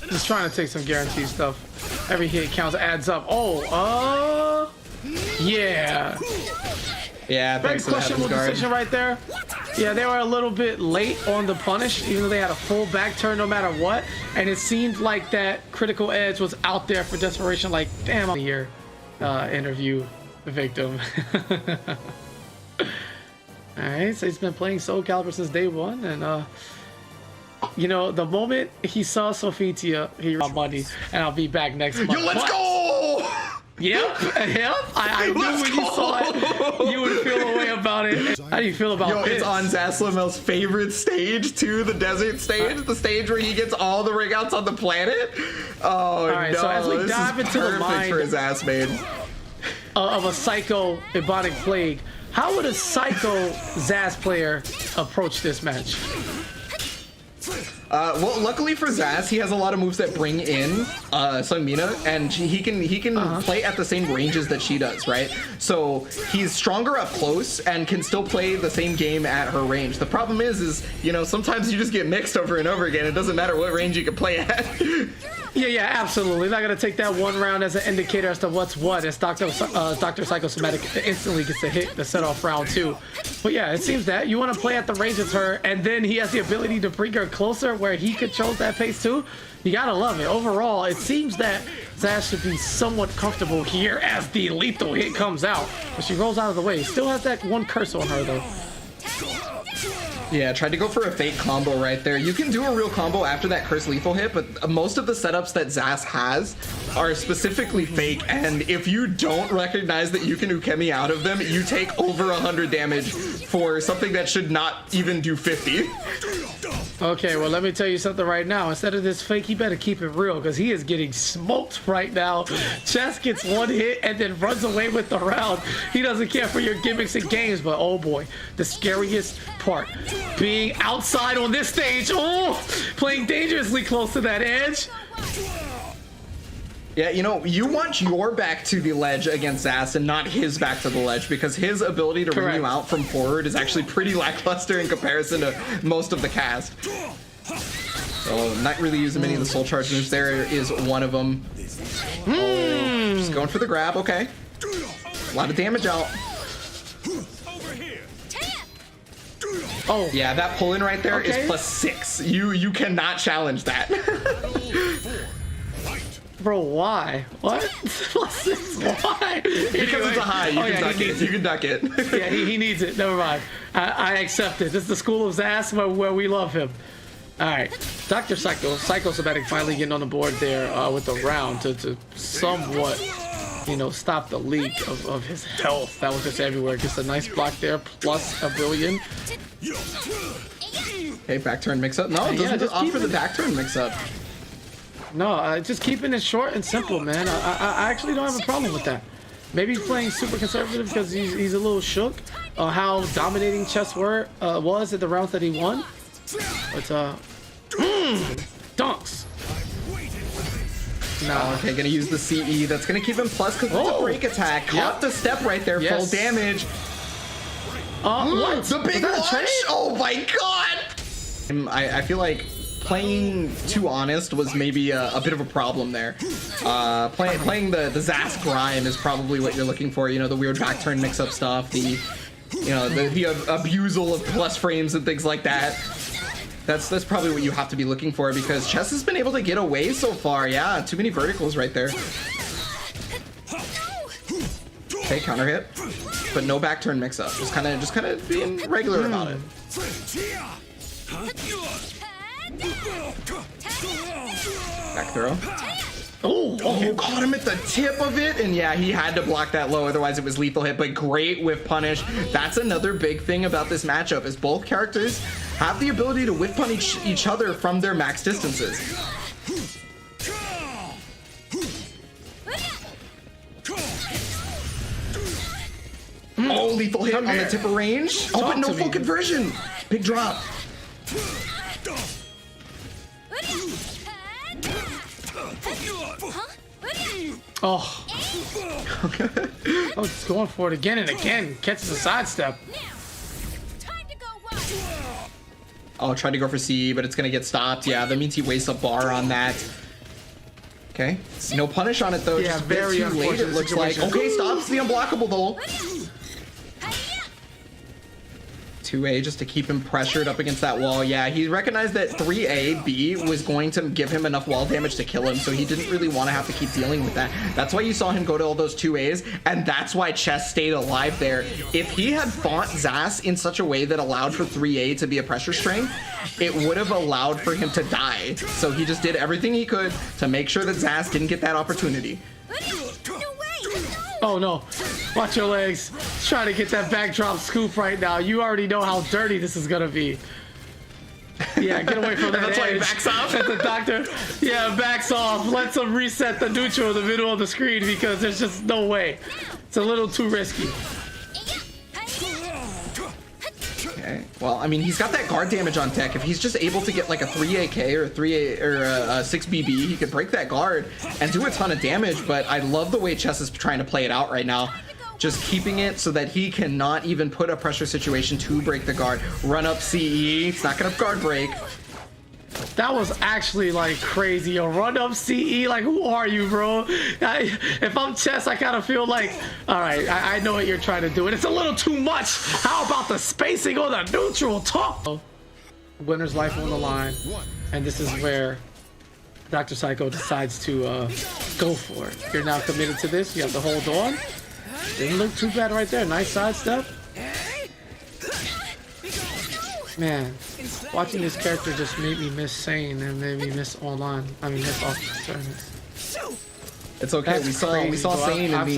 Just trying to take some guaranteed stuff. Every hit counts, adds up. Oh, yeah. Yeah, Very thanks for the questionable heavens guard. decision right there. Yeah, they were a little bit late on the punish, even though they had a full back turn no matter what. And it seemed like that critical edge was out there for desperation. Like, damn, I'm here. Interview victim. All right, so he's been playing Soulcalibur since day one, and you know, the moment he saw Sophitia, he got money, and I'll be back next month. Yo, let's go! Yep. I knew when you saw it, you would feel a way about it. How do you feel about this? It's on Zaslamel's favorite stage too, the desert stage, the stage where he gets all the ring outs on the planet. Oh, all right, no, so as we this dive is into the perfect mind for his ass made. Of a psycho Ebonic Plague, how would a psycho Zaz player approach this match? Well, luckily for Zaz, he has a lot of moves that bring in Sung Mina, and he can play at the same ranges that she does, right? So he's stronger up close and can still play the same game at her range. The problem is you know, sometimes you just get mixed over and over again. It doesn't matter what range you can play at. Yeah, absolutely. Not gonna take that one round as an indicator as to what's what. As Dr. Psychosomatic instantly gets a hit to set off round two. But yeah, it seems that you want to play at the range of her, and then he has the ability to bring her closer where he controls that pace too. You gotta love it. Overall, it seems that Zaz should be somewhat comfortable here as the lethal hit comes out. But she rolls out of the way. Still has that one curse on her though. Yeah, tried to go for a fake combo right there. You can do a real combo after that curse lethal hit, but most of the setups that Zaz has are specifically fake, and if you don't recognize that you can ukemi out of them, you take over 100 damage for something that should not even do 50. Okay, well, let me tell you something right now. Instead of this fake, he better keep it real, because he is getting smoked right now. Chess gets one hit and then runs away with the round. He doesn't care for your gimmicks and games, but oh boy, the scariest part, being outside on this stage. Oh, playing dangerously close to that edge. Yeah, you know, you want your back to the ledge against Zaz and not his back to the ledge, because his ability to ring you out from forward is actually pretty lackluster in comparison to most of the cast. So not really using many of the soul charge moves. There is one of them. Oh, just going for the grab. Okay, a lot of damage out. Oh yeah, that pull in right there is +6. You cannot challenge that. Bro, why? What? Why? Because it's a high. You can duck it. You can duck it. Yeah, he needs it. Never mind. I accept it. This is the school of Zaz where we love him. All right. Dr. Psychosomatic finally getting on the board there with the round to somewhat, you know, stop the leak of his health. That was just everywhere. Gets a nice block there, plus +1 billion. Okay, back turn mix up. No, it doesn't just offer the back turn mix up. No, just keeping it short and simple, man. I actually don't have a problem with that. Maybe playing super conservative because he's a little shook on how dominating chess was at the rounds that he won. But dunks. No, okay, gonna use the CE. That's gonna keep him plus because it's a break attack. Caught the step right there, full damage. What? The big launch? Oh my god! I feel like playing too honest was maybe a bit of a problem there. Playing the Zaz grime is probably what you're looking for. You know, the weird back turn mix up stuff, the abusal of plus frames and things like that. That's probably what you have to be looking for, because Chess has been able to get away so far. Yeah, too many verticals right there. Okay, counter hit, but no back turn mix up. Just kind of being regular about it. Back throw. Oh, Caught him at the tip of it, and yeah, he had to block that low, otherwise it was lethal hit, but great whiff punish. That's another big thing about this matchup, is both characters have the ability to whiff punish each other from their max distances. Oh, lethal hit on the tip of range. Oh, but no full conversion. Big drop. Oh. Oh, it's going for it again and again. Catches a sidestep. Oh, tried to go for C, but it's going to get stopped. Yeah, that means he wastes a bar on that. Okay. No punish on it, though. Yeah, just a bit very too late, it looks like. Okay, stops the unblockable, though. 2A just to keep him pressured up against that wall. Yeah, he recognized that 3A-B was going to give him enough wall damage to kill him, so he didn't really want to have to keep dealing with that. That's why you saw him go to all those 2As, and that's why Chess stayed alive there. If he had fought Zas in such a way that allowed for 3A to be a pressure strength, it would have allowed for him to die. So he just did everything he could to make sure that Zas didn't get that opportunity. Oh no, watch your legs. He's trying to get that backdrop scoop right now. You already know how dirty this is gonna be. Yeah, get away from that. That's edge. why he backs off. At the doctor. Yeah, backs off. Lets him reset the neutral in the middle of the screen because there's just no way. It's a little too risky. Okay. Well, I mean, he's got that guard damage on tech. If he's just able to get like a 3AK or a 3A or a 6BB, he could break that guard and do a ton of damage. But I love the way Chess is trying to play it out right now. Just keeping it so that he cannot even put a pressure situation to break the guard. Run up CE. It's not going to guard break. That was actually like crazy. A run up CE, like who are you, bro? If I'm Chess, I kind of feel like, all right, I know what you're trying to do, and it's a little too much. How about the spacing on the neutral talk? Winner's life on the line, and this is where Dr. Psycho decides to go for it. You're now committed to this. You have to hold on. Didn't look too bad right there. Nice sidestep. Man, watching this character just made me miss Sane and made me miss online. I mean, miss off tournaments. It's okay. That's We saw Sane I've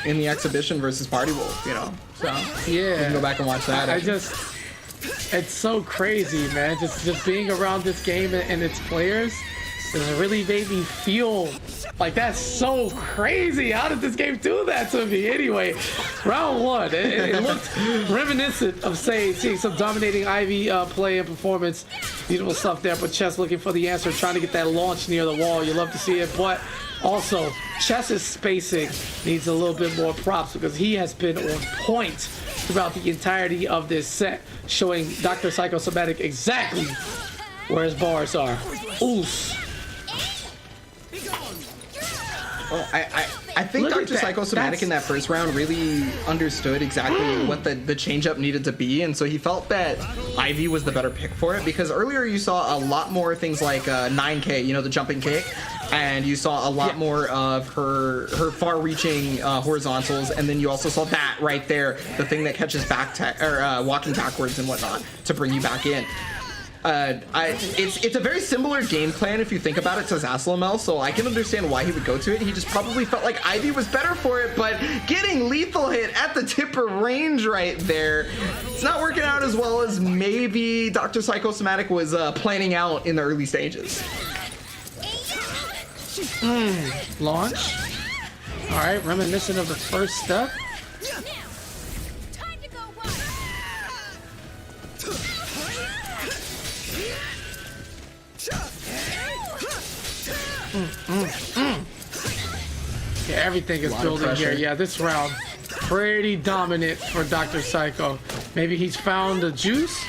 in the exhibition versus Party Wolf, you know. So yeah, you can go back and watch that. It's so crazy, man. Just being around this game and its players, it really made me feel like that's so crazy. How did this game do that to me? Anyway, round one, it looked reminiscent of seeing some dominating Ivy play and performance. Beautiful stuff there, but Chess looking for the answer, trying to get that launch near the wall. You love to see it, but also Chess's spacing needs a little bit more props because he has been on point throughout the entirety of this set, showing Dr. Psychosomatic exactly where his bars are. Oos. Well, I think Look at Dr. that. Psychosomatic in that first round really understood exactly what the changeup needed to be, and so he felt that Ivy was the better pick for it, because earlier you saw a lot more things like 9K, you know, the jumping kick, and you saw a lot more of her far-reaching horizontals, and then you also saw that right there, the thing that catches back walking backwards and whatnot to bring you back in. It's a very similar game plan if you think about it to Zaslamel, so I can understand why he would go to it. He just probably felt like Ivy was better for it, but getting lethal hit at the tipper range right there, it's not working out as well as maybe Dr. Psychosomatic was planning out in the early stages. Launch. All right, reminiscent of the first step. Yeah, everything is building here. Yeah, this round pretty dominant for Dr. Psycho. Maybe he's found the juice.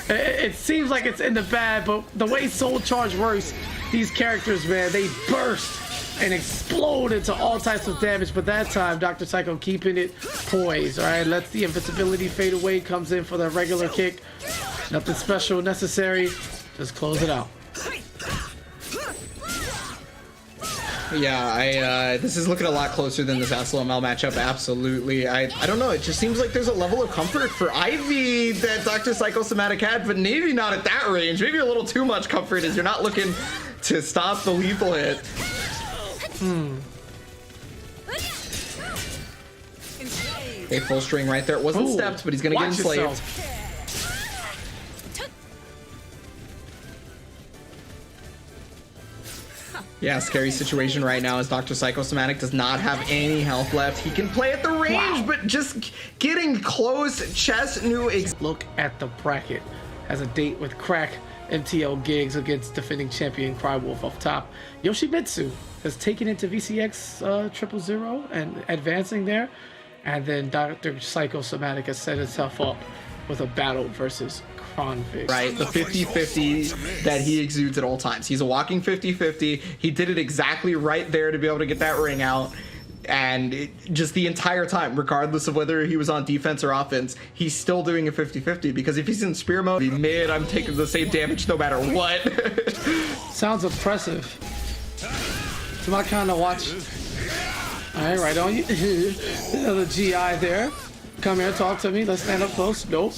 It seems like it's in the bag, but the way Soul Charge works, these characters, man, they burst and explode into all types of damage, but that time Dr. Psycho keeping it poised. All right, lets the invincibility fade away, comes in for the regular kick. Nothing special necessary, just close it out. Yeah, this is looking a lot closer than this SLML matchup, absolutely. I don't know, it just seems like there's a level of comfort for Ivy that Dr. Psychosomatic had, but maybe not at that range. Maybe a little too much comfort as you're not looking to stop the lethal hit. Okay, full string right there. It wasn't stepped, but he's gonna get enslaved. Yeah, scary situation right now as Dr. Psychosomatic does not have any health left. He can play at the range, but just getting close. Chess knew. Look at the bracket. Has a date with Crack MTL Gigs against defending champion Crywolf up top. Yoshimitsu has taken it to VCX 000 and advancing there. And then Dr. Psychosomatic has set itself up with a battle versus Kronvix. Right, the 50-50 that he exudes at all times. He's a walking 50-50. He did it exactly right there to be able to get that ring out. And just the entire time, regardless of whether he was on defense or offense, he's still doing a 50-50. Because if he's in spear mode, mid, I'm taking the same damage no matter what. Sounds impressive. It's my kind of watch. All right, right on you. Another GI there. Come here, talk to me. Let's stand up close. Nope.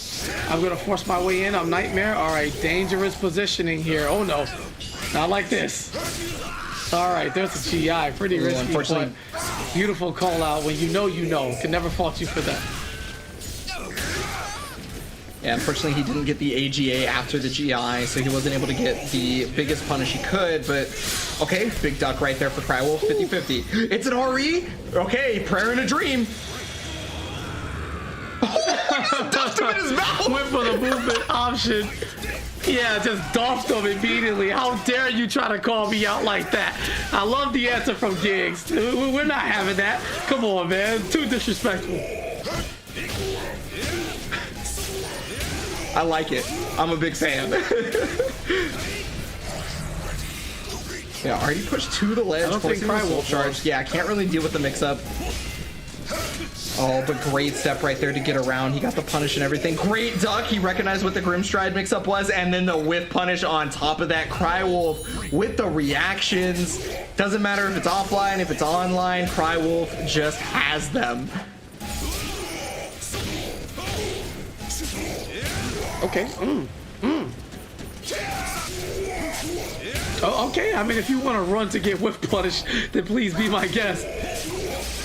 I'm gonna force my way in. I'm Nightmare. All right, dangerous positioning here. Oh no, not like this. All right, there's a GI. Pretty risky, unfortunately. But beautiful call out. When you know, can never fault you for that. Yeah, unfortunately he didn't get the AGA after the GI, so he wasn't able to get the biggest punish he could, but okay, big duck right there for Crywolf, 50-50. It's an RE? Okay, prayer in a dream. Dust him in his mouth! Went for the movement option. Yeah, just doffed him immediately. How dare you try to call me out like that? I love the answer from Giggs. We're not having that. Come on, man. Too disrespectful. I like it. I'm a big fan. Yeah, already pushed to the ledge. I don't think Crywolf charge. Yeah, I can't really deal with the mix-up. Oh, but great step right there to get around. He got the punish and everything. Great duck. He recognized what the Grimstride mix-up was, and then the whiff punish on top of that. Crywolf with the reactions. Doesn't matter if it's offline, if it's online. Crywolf just has them. Okay. Oh, okay. I mean, if you want to run to get whiff punish, then please be my guest.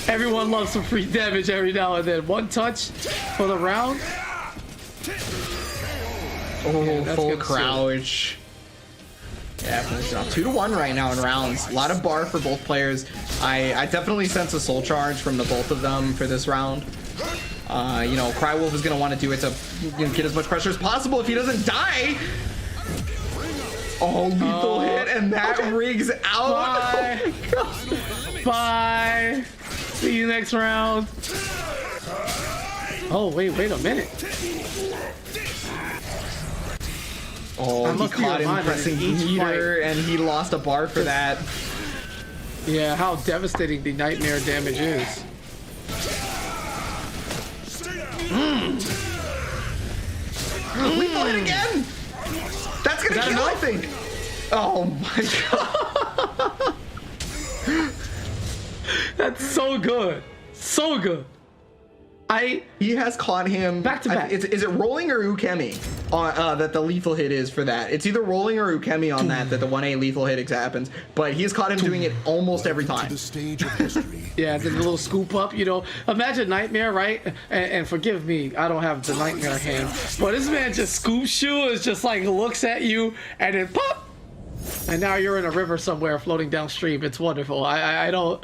Everyone loves some free damage every now and then. One touch for the round. Oh, yeah, full crouch. Yeah, finishing off 2-1 right now in rounds. A lot of bar for both players. I definitely sense a soul charge from the both of them for this round. You know, Crywolf is going to want to do it to get as much pressure as possible if he doesn't die. Oh, lethal hit, and that rigs out. Bye. Oh my God. Bye. See you next round. Oh, wait a minute. Oh, he caught him pressing meter, and he lost a bar for that. Yeah, how devastating the nightmare damage is. Lethal hit again! That's gonna kill, I think. Oh my God. That's so good. So good. He has caught him back to back. Is it rolling or ukemi on that the lethal hit is for that? It's either rolling or ukemi on that the 1A lethal hit happens, but he has caught him doing it almost every time. Yeah, the little scoop up, you know. Imagine Nightmare, right? And forgive me, I don't have the Nightmare hand, but this man just scoops you, is just like looks at you and then pop. And now you're in a river somewhere floating downstream. It's wonderful. I don't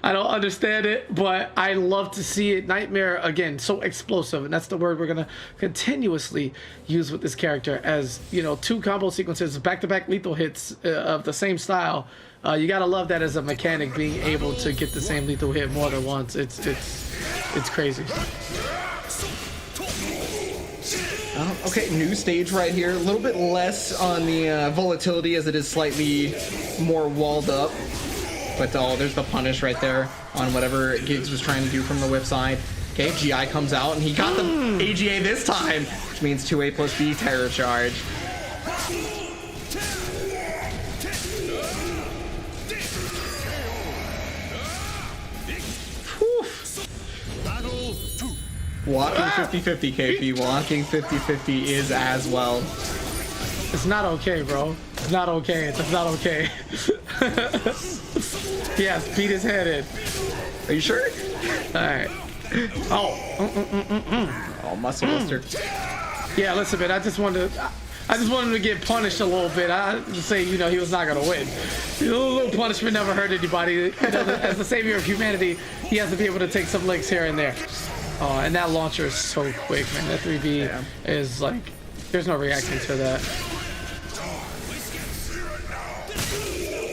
understand it, but I love to see it. Nightmare, again, so explosive, and that's the word we're gonna continuously use with this character. As you know, 2 combo sequences, back-to-back lethal hits of the same style. You gotta love that as a mechanic, being able to get the same lethal hit more than once. It's crazy. Okay, new stage right here. A little bit less on the volatility as it is slightly more walled up. But there's the punish right there on whatever Giggs was trying to do from the whip side. Okay, GI comes out and he got the AGA this time, which means 2A plus B terror charge. Walking 50-50, KP. Walking 50-50 is as well. It's not okay, bro. It's not okay. It's not okay. Yes, beat his head in. Are you sure? All right. Oh. Oh, muscle buster. Yeah, listen, man. I just wanted him to get punished a little bit. I say, you know, he was not gonna win. A little punishment never hurt anybody. You know, as the savior of humanity, he has to be able to take some licks here and there. Oh, and that launcher is so quick, man. That 3B is like, there's no reacting to that.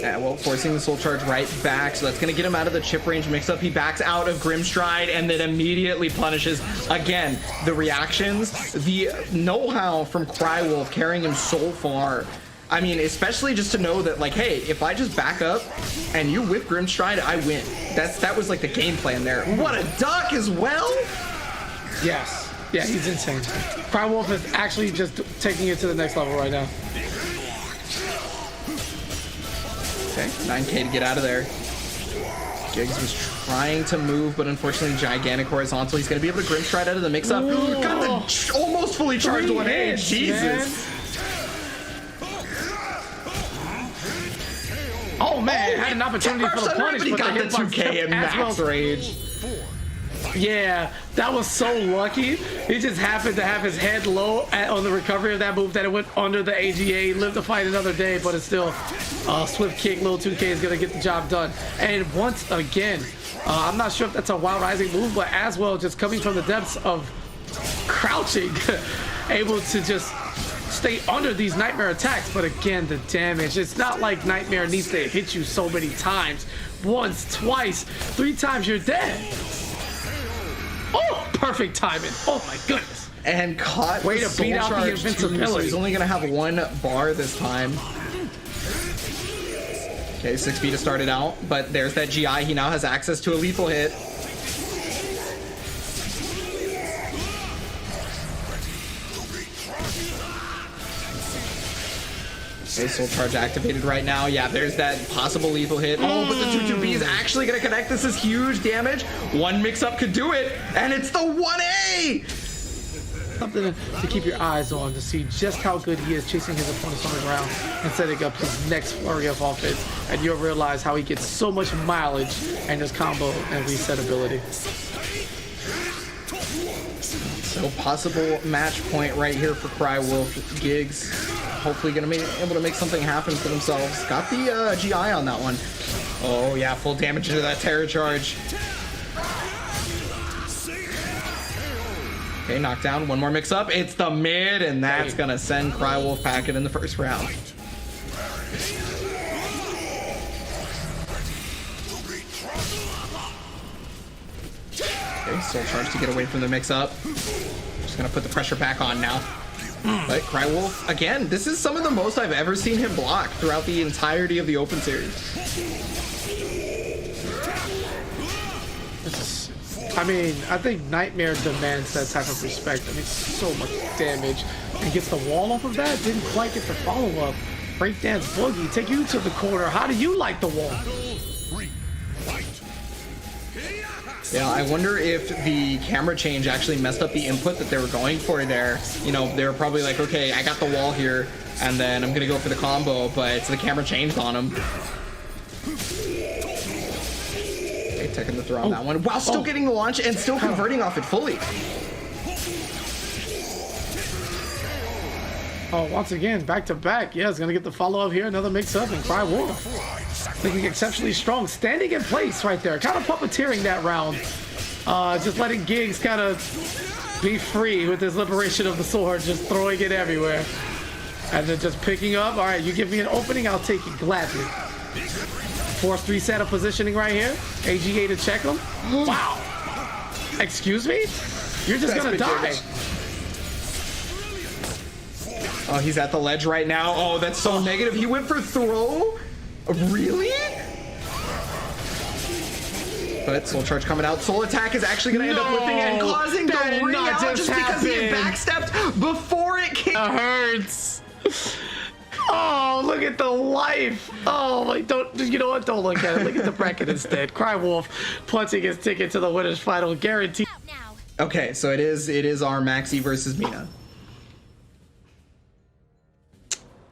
Yeah, well, forcing the soul charge right back, so that's gonna get him out of the chip range mix-up. He backs out of Grimstride and then immediately punishes. Again, the reactions, the know-how from Crywolf carrying him so far. I mean, especially just to know that, like, hey, if I just back up and you whip Grimstride, I win. That was like the game plan there. What a duck as well! Yes. Yeah, he's insane. Crywolf is actually just taking it to the next level right now. Okay, 9K to get out of there. Giggs was trying to move, but unfortunately gigantic horizontal. He's going to be able to Grimstride out of the mix-up. Got the almost fully charged 1A. Jesus. Oh, man. Had an opportunity for the punish, but got the 2K in max rage. Yeah, that was so lucky. He just happened to have his head low on the recovery of that move that it went under the AGA. Lived to fight another day, but it's still swift kick. Little 2K is going to get the job done. And once again, I'm not sure if that's a wild rising move, but as well, just coming from the depths of crouching, able to just stay under these Nightmare attacks. But again, the damage, it's not like Nightmare needs to hit you so many times. Once, twice, 3 times, you're dead. Oh, perfect timing. Oh my goodness. And caught way to beat out the invincibility. So he's only going to have 1 bar this time. Okay, 6B to start it out, but there's that GI. He now has access to a lethal hit. Okay, soul charge activated right now. Yeah, there's that possible lethal hit. Oh, but the 2-2B is actually going to connect. This is huge damage. 1 mix-up could do it, and it's the 1A! Something to keep your eyes on to see just how good he is chasing his opponents on the ground and setting up his next flurry of offense. And you'll realize how he gets so much mileage and his combo and reset ability. So possible match point right here for Crywolf. Giggs hopefully gonna be able to make something happen for themselves. Got the GI on that one. Oh yeah, full damage into that terror charge. Okay, knockdown, 1 more mix up. It's the mid, and that's gonna send Crywolf packing in the first round. Okay, soul charge to get away from the mix up. Just gonna put the pressure back on now. But Crywolf, again, this is some of the most I've ever seen him block throughout the entirety of the Open Series. I mean, I think Nightmare demands that type of respect. I mean, so much damage. And gets the wall off of that. Didn't quite get the follow-up. Breakdance Boogie, take you to the corner. How do you like the wall? Yeah, I wonder if the camera change actually messed up the input that they were going for there. You know, they were probably like, okay, I got the wall here, and then I'm gonna go for the combo, but the camera changed on him. Okay, taking the throw on that one, while still getting the launch and still converting off it fully. Oh, once again, back to back. Yeah, it's gonna get the follow-up here. Another mix-up, and Crywolf looking exceptionally strong, standing in place right there, kind of puppeteering that round, just letting Giggs kind of be free with his liberation of the sword, just throwing it everywhere, and then just picking up. All right, you give me an opening, I'll take it gladly. Force reset of positioning right here. AGA to check him. Wow. Excuse me? You're just gonna die. Oh, he's at the ledge right now. Oh, that's so negative. He went for throw? Really? But soul charge coming out. Soul attack is actually going to end up whipping it and causing the ring out just because he had backstepped before it came. It hurts. Oh, look at the life. Oh, like, don't, you know what? Don't look at it. Look at the bracket instead. Crywolf punching his ticket to the winner's final, guaranteed. Okay, so it is our Maxi versus Mina.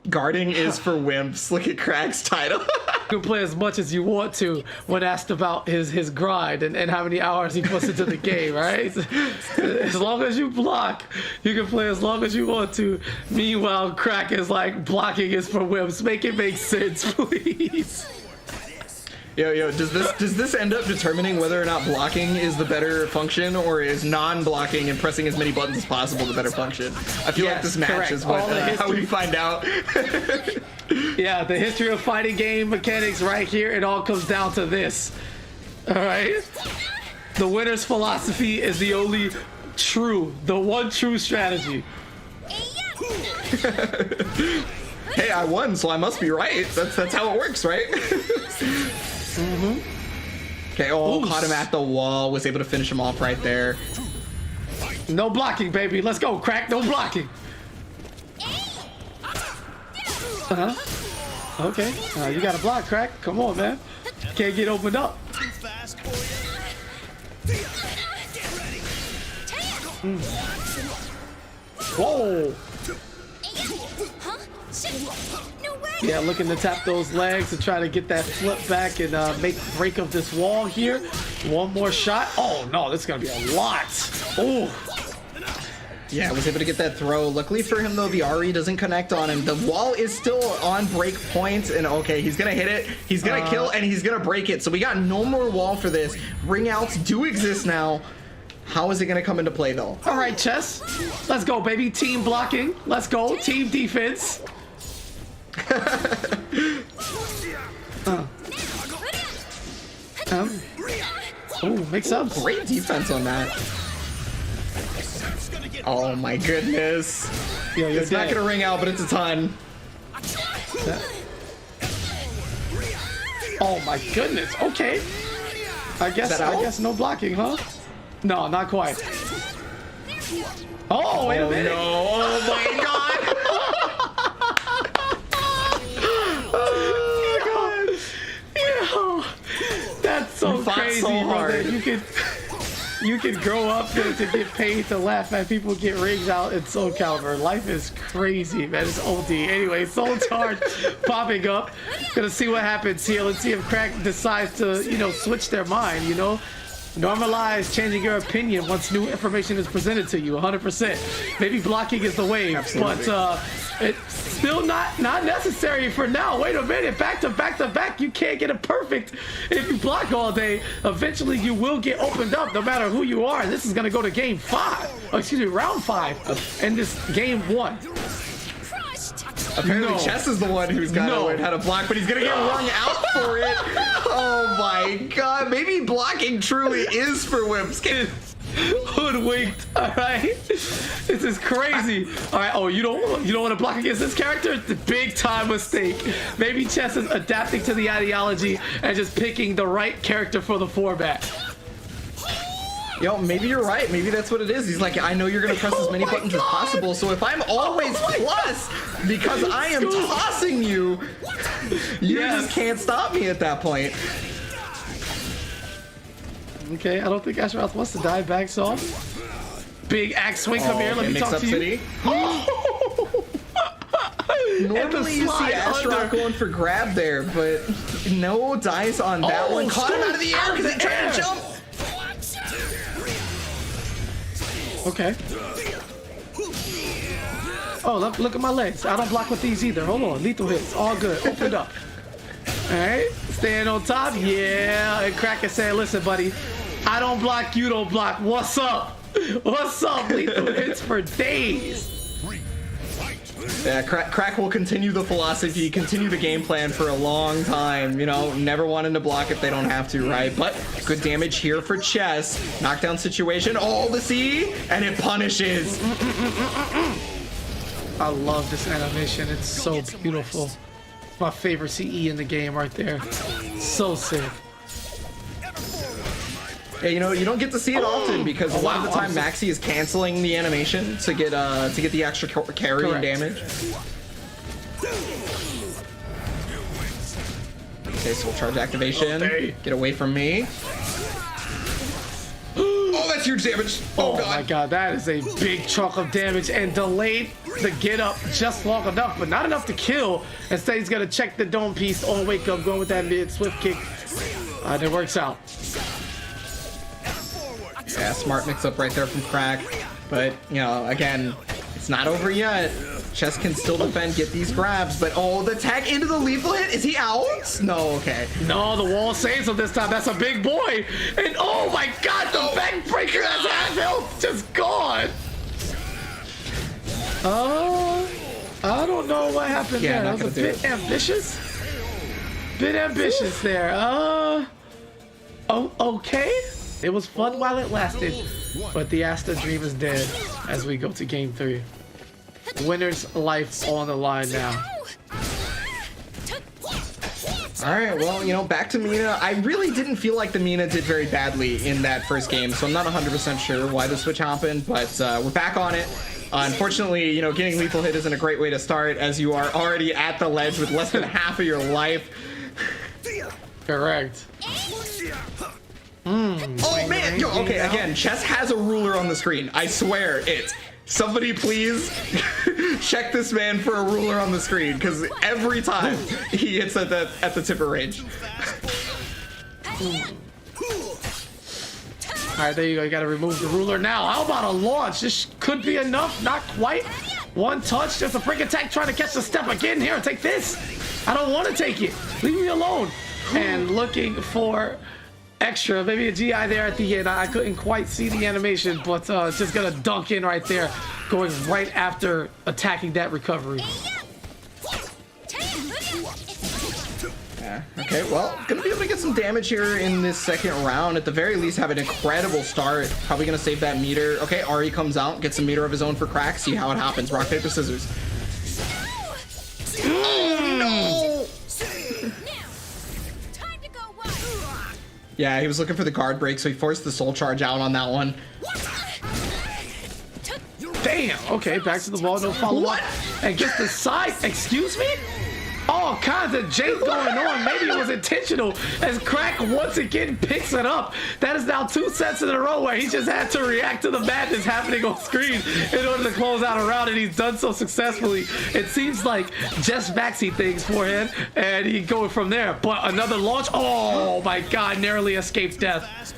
Guarding is for wimps. Look at Crack's title. You can play as much as you want to when asked about his grind and how many hours he puts into the game, right? As long as you block, you can play as long as you want to. Meanwhile, Crack is like, blocking is for wimps. Make it make sense, please. Yo, does this end up determining whether or not blocking is the better function, or is non-blocking and pressing as many buttons as possible the better function? I feel like this match correct. is what how we find out. Yeah, the history of fighting game mechanics right here, it all comes down to this. All right? The winner's philosophy is the only true, the one true strategy. Hey, I won, so I must be right. That's how it works, right? Okay, Ooh. Caught him at the wall, was able to finish him off right there. No blocking, baby. Let's go, Crack. No blocking. Okay. You got to block, Crack. Come on, man. Can't get opened up. Whoa. Yeah, looking to tap those legs to try to get that flip back and make break of this wall here. One more shot. Oh, no, this is going to be a lot. Oh. Yeah, was able to get that throw. Luckily for him, though, the RE doesn't connect on him. The wall is still on break point, and okay, he's going to hit it. He's going to kill, and he's going to break it. So we got no more wall for this. Ring outs do exist now. How is it going to come into play, though? All right, Chess. Let's go, baby. Team blocking. Let's go. Team defense. Oh, mix up. Great defense on that. Oh my goodness. Yo, it's not gonna ring out, but it's a ton. Oh my goodness. Okay. I guess no blocking, huh? No, not quite. Oh, wait a minute. No. Oh my god. That's so crazy, so hard. brother. You can grow up to get paid to laugh at people get rings out in Soulcalibur. Life is crazy, man. It's OD. Anyway, Soulcalibur popping up. Gonna see what happens here. Let's see if Crack decides to, switch their mind, Normalize changing your opinion once new information is presented to you, 100%. Maybe blocking is the wave, Absolutely. but it's still not necessary for now. Wait a minute, back to back. You can't get it perfect if you block all day. Eventually, you will get opened up no matter who you are. This is gonna go to game 5. Oh, excuse me, round 5, and this game 1. Apparently, Chess is the one who's got to learn how to block, but he's gonna get wrung out for it. Oh my god! Maybe blocking truly is for wimps. Hoodwinked. All right, this is crazy. All right. Oh, you don't want to block against this character? It's a big time mistake. Maybe Chess is adapting to the ideology and just picking the right character for the format. Yo, maybe you're right. Maybe that's what it is. He's like, I know you're gonna press as many buttons as possible, so if I'm always plus, because I am tossing you, you just can't stop me at that point. Okay, I don't think Asheroth wants to die back, so big axe swing. Come here, let me talk to you. Normally you see Asheroth going for grab there, but no dice on that one. Caught him out of the air because he tried to jump. Okay. Oh, look at my legs. I don't block with these either. Hold on. Lethal hits. All good. Opened up. All right. Staying on top. Yeah. And Crack is saying, listen, buddy, I don't block. You don't block. What's up? What's up? Lethal hits for days. Yeah, Crack will continue the philosophy, continue the game plan for a long time. Never wanting to block if they don't have to, right? But good damage here for Chess. Knockdown situation. Oh, the C, and it punishes. I love this animation. It's so beautiful. My favorite CE in the game right there. So sick. Yeah, you don't get to see it often because a lot of the time Maxi is canceling the animation to get the extra carry and damage. Okay, soul charge activation. Get away from me. Oh, that's huge damage. Oh my god, that is a big chunk of damage and delayed the get up just long enough, but not enough to kill. Instead, he's gonna check the dome piece on wake up, going with that mid swift kick. And it works out. Yeah, smart mix up right there from Crack. But, you know, again, it's not over yet. Chess can still defend, get these grabs, but oh, the tag into the lethal hit. Is he out? No, okay. No, the wall saves him this time. That's a big boy. And oh my god, the backbreaker has half health just gone. I don't know what happened there. That was a bit ambitious. Bit ambitious there. Oh, okay. It was fun while it lasted, but the Asta dream is dead as we go to game 3. Winner's life on the line now. All right, well, you know, back to Mina. I really didn't feel like the Mina did very badly in that first game, so I'm not 100% sure why the switch happened, but we're back on it. Unfortunately, you know, getting lethal hit isn't a great way to start as you are already at the ledge with less than half of your life. Correct. Oh man, yo, okay, again, Chess has a ruler on the screen. I swear it. Somebody please check this man for a ruler on the screen, because every time he hits at the tipper range. All right, there you go. You got to remove the ruler now. How about a launch? This could be enough. Not quite. One touch. Just a freak attack trying to catch the step again. Here, take this. I don't want to take it. Leave me alone. And looking for extra, maybe a GI there at the end. I couldn't quite see the animation, but just gonna dunk in right there, going right after attacking that recovery. Yeah, okay, well, gonna be able to get some damage here in this second round. At the very least, have an incredible start. Probably gonna save that meter. Okay, Ari comes out, gets a meter of his own for Crack. See how it happens. Rock, paper, scissors. No! Yeah, he was looking for the guard break, so he forced the soul charge out on that one. Damn, okay, back to the wall, no follow-up. And gets the side, excuse me? All kinds of jank going on. Maybe it was intentional as Crack once again picks it up. That is now 2 sets in a row where he just had to react to the madness happening on screen in order to close out a round, and he's done so successfully. It seems like just maxi things for him, and he going from there. But another launch. Oh my god, narrowly escaped death.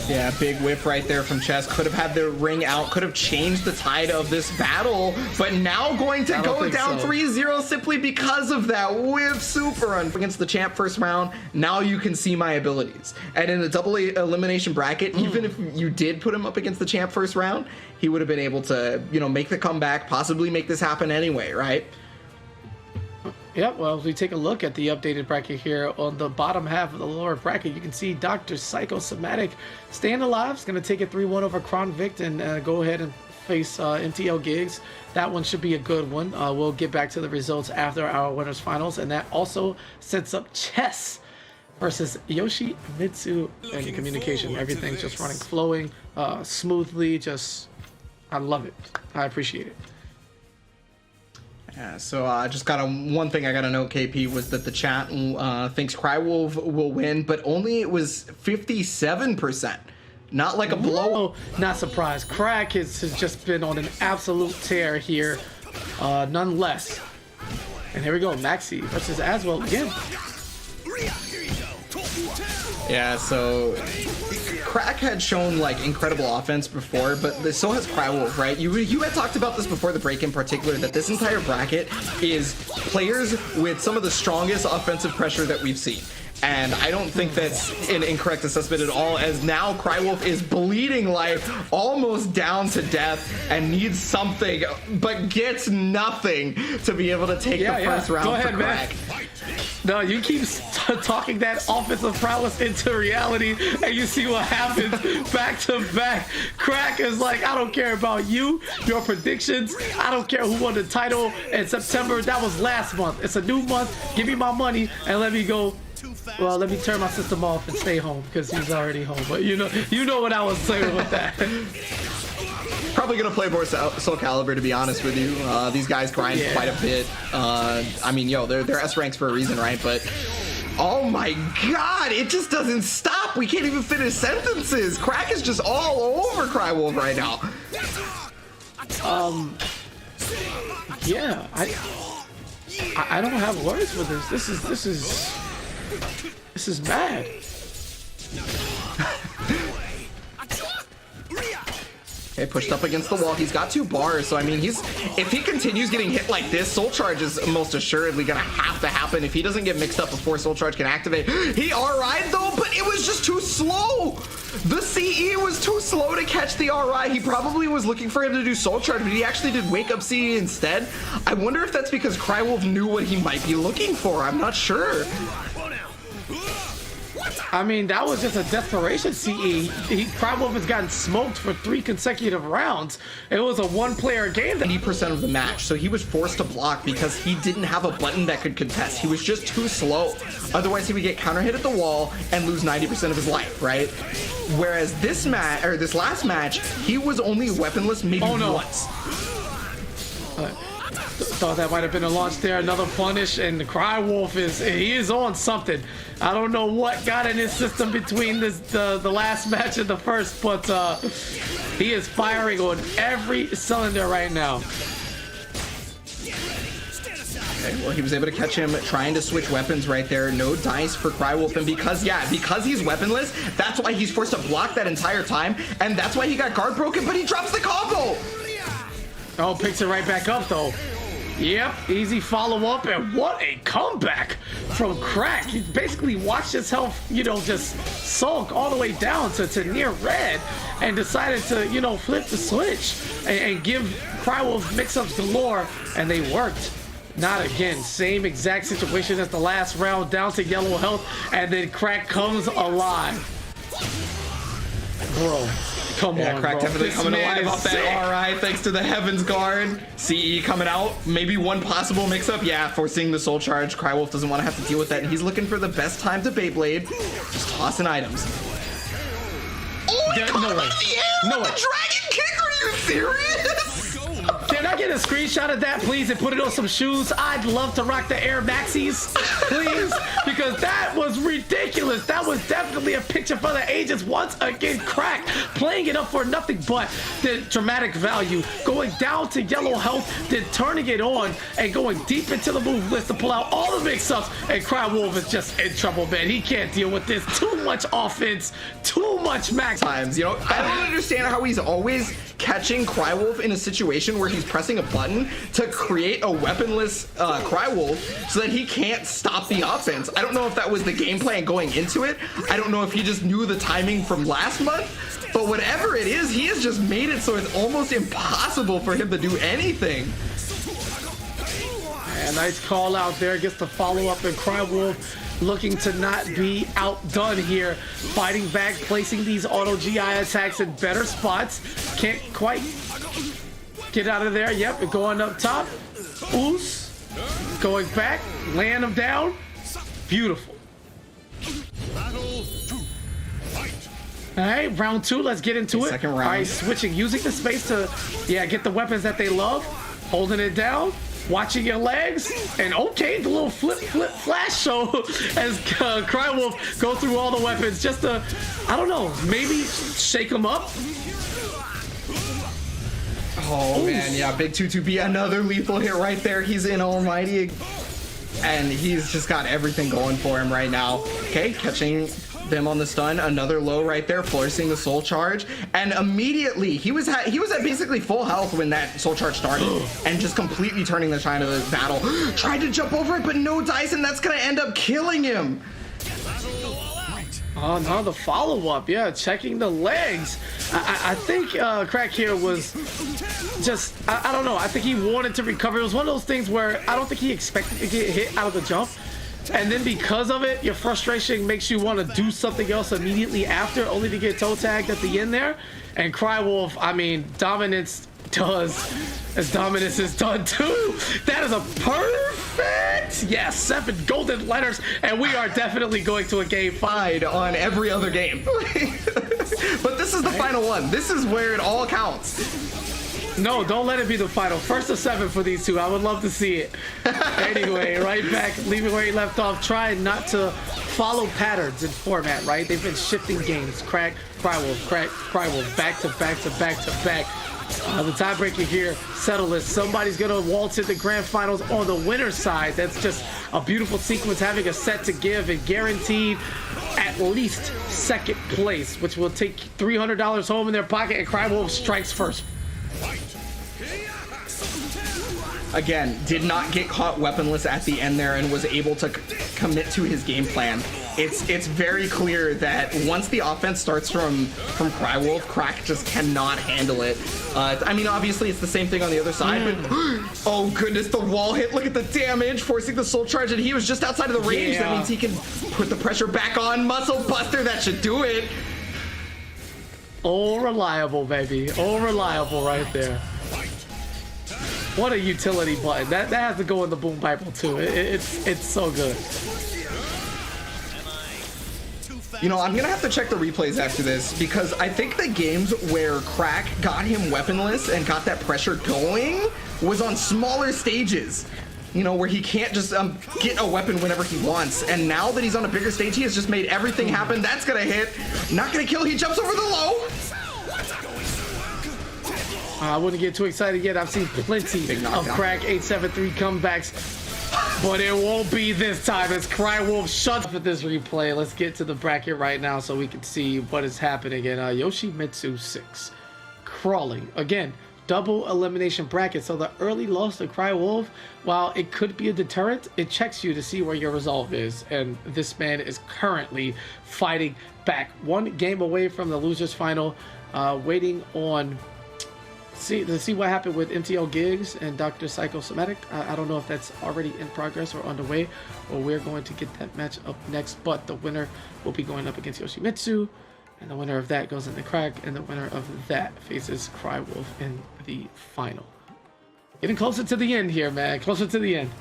Yeah, big whip right there from Chess. Could have had the ring out, could have changed the tide of this battle, but now going to go down 3-0 simply because of that whip super run against the champ first round. Now you can see my abilities. And in the double elimination bracket, even if you did put him up against the champ first round, he would have been able to, you know, make the comeback, possibly make this happen anyway, right? Yep, well, if we take a look at the updated bracket here on the bottom half of the lower bracket, you can see Dr. Psychosomatic staying alive. It's going to take a 3-1 over Kronvict and go ahead and face MTL Gigs. That one should be a good one. We'll get back to the results after our winners finals, and that also sets up Chess versus Yoshi Mitsu and communication. Everything's just running, flowing smoothly. Just, I love it. I appreciate it. Yeah, so just got one thing I got to note, KP, was that the chat thinks Crywolf will win, but only it was 57%. Not like a blow. Not surprised. Crack has just been on an absolute tear here, nonetheless. And here we go, Maxi versus Aswell again. Yeah, so Crack had shown like incredible offense before, but so has Crywolf, right? You had talked about this before the break in particular, that this entire bracket is players with some of the strongest offensive pressure that we've seen. And I don't think that's an incorrect assessment at all, as now Crywolf is bleeding life, almost down to death, and needs something, but gets nothing to be able to take the first round. Go ahead, for Crack. Man. No, you keep talking that offensive prowess into reality, and you see what happens back to back. Crack is like, I don't care about you, your predictions. I don't care who won the title in September. That was last month. It's a new month. Give me my money and let me go. Well, let me turn my system off and stay home because he's already home. But you know what I was saying with that. Probably gonna play more Soulcalibur, to be honest with you. These guys grind quite a bit. I mean, yo, they're S ranks for a reason, right? But Oh my god, it just doesn't stop. We can't even finish sentences. Crack is just all over Crywolf right now. Yeah, I don't have words for this. This is bad. Okay, pushed up against the wall. He's got 2 bars, so I mean, if he continues getting hit like this, Soul Charge is most assuredly gonna have to happen. If he doesn't get mixed up before Soul Charge can activate, he RI'd though, but it was just too slow. The CE was too slow to catch the RI. He probably was looking for him to do Soul Charge, but he actually did Wake Up CE instead. I wonder if that's because Crywolf knew what he might be looking for. I'm not sure. I mean, that was just a desperation CE. Crywolf has gotten smoked for 3 consecutive rounds. It was a 1-player game. 80% of the match, so he was forced to block because he didn't have a button that could contest. He was just too slow. Otherwise, he would get counter hit at the wall and lose 90% of his life, right? Whereas this last match, he was only weaponless maybe once. Thought that might have been a launch there. Another punish, and the Crywolf he is on something. I don't know what got in his system between the last match and the first, but he is firing on every cylinder right now. Okay, well, he was able to catch him trying to switch weapons right there. No dice for Crywolf, and because he's weaponless, that's why he's forced to block that entire time, and that's why he got guard broken, but he drops the combo. Oh, picks it right back up though. Yep, easy follow-up, and what a comeback from Crack. He basically watched his health, just sulk all the way down to near red, and decided to, flip the switch and give Crywolf mix-ups galore, and they worked. Not again. Same exact situation as the last round, down to yellow health, and then Crack comes alive. Bro. Come on, Crack bro. definitely coming alive off that RI thanks to the Heaven's Guard. CE coming out. Maybe one possible mix-up. Yeah, forcing the Soul Charge. Crywolf doesn't want to have to deal with that, and he's looking for the best time to Beyblade. Just tossing items. Oh, he caught him out of the air with the Dragon Kick. Are you serious? Can I get a screenshot of that, please, and put it on some shoes? I'd love to rock the Air Maxis, please, because that was ridiculous. That was definitely a picture for the ages. Once again, Crack playing it up for nothing but the dramatic value, going down to yellow health, then turning it on and going deep into the move list to pull out all the mix-ups, and Crywolf is just in trouble, man. He can't deal with this. Too much offense, too much max times. I don't understand how he's always catching Crywolf in a situation where he's pressing a button to create a weaponless Crywolf so that he can't stop the offense. I don't know if that was the game plan going into it. I don't know if he just knew the timing from last month, but whatever it is, he has just made it so it's almost impossible for him to do anything. And nice call out there. Gets the follow up, and Crywolf looking to not be outdone here, fighting back, placing these auto GI attacks in better spots. Can't quite get out of there. Yep, going up top. Oos going back, laying him down. Beautiful. All right, round 2. Let's get into it. Second round. All right, switching, using the space to get the weapons that they love, holding it down. Watching your legs, and okay, the little flip flash show as Crywolf go through all the weapons just to, I don't know, maybe shake them up. Oh man, yeah, big 2-2B, another lethal hit right there. He's in Almighty, and he's just got everything going for him right now. Okay, catching them on the stun, another low right there, forcing the Soul Charge, and immediately he was at basically full health when that Soul Charge started, and just completely turning the tide of the battle. Tried to jump over it, but no dice, and that's gonna end up killing him. Oh no, the follow-up, checking the legs. I think Crack here was just, I don't know, I think he wanted to recover. It was one of those things where I don't think he expected to get hit out of the jump. And then because of it, your frustration makes you want to do something else immediately after, only to get toe tagged at the end there. And Crywolf, I mean, dominance does as dominance is done too. That is a perfect, 7 golden letters, and we are definitely going to a game 5 on every other game. But this is the final one. This is where it all counts. No, don't let it be the final. First of 7 for these two. I would love to see it. Anyway, right back, leaving where he left off, trying not to follow patterns in format, right? They've been shifting games. Crack, Crywolf, back to back to back to back. The tiebreaker here, settle this. Somebody's gonna waltz into grand finals on the winner's side. That's just a beautiful sequence, having a set to give and guaranteed at least second place, which will take $300 home in their pocket, and Crywolf strikes first. Again, did not get caught weaponless at the end there and was able to commit to his game plan. It's very clear that once the offense starts from Crywolf, Crack just cannot handle it. I mean, obviously it's the same thing on the other side, but oh goodness, the wall hit. Look at the damage, forcing the soul charge, and he was just outside of the range. Yeah. That means he can put the pressure back on. Muscle Buster, that should do it. Oh, reliable, baby. Oh, reliable right there. What a utility button. That has to go in the Boom Bible too. It's so good. You know, I'm gonna have to check the replays after this, because I think the games where Crack got him weaponless and got that pressure going was on smaller stages. You know, where he can't just get a weapon whenever he wants. And now that he's on a bigger stage, he has just made everything happen. That's gonna hit. Not gonna kill. He jumps over the low. I wouldn't get too excited yet. I've seen plenty of Crack 873 comebacks, but it won't be this time as Crywolf shuts for this replay. Let's get to the bracket right now so we can see what is happening in Yoshimitsu 6. Crawling. Again, double elimination bracket. So the early loss to Crywolf, while it could be a deterrent, it checks you to see where your resolve is. And this man is currently fighting back. One game away from the loser's final, waiting on... to see what happened with MTL Gigs and Dr. Psychosomatic. I don't know if that's already in progress or underway, or we're going to get that match up next, but the winner will be going up against Yoshimitsu, and the winner of that goes into Crack, and the winner of that faces Crywolf in the final. Getting closer to the end here, man. Closer to the end.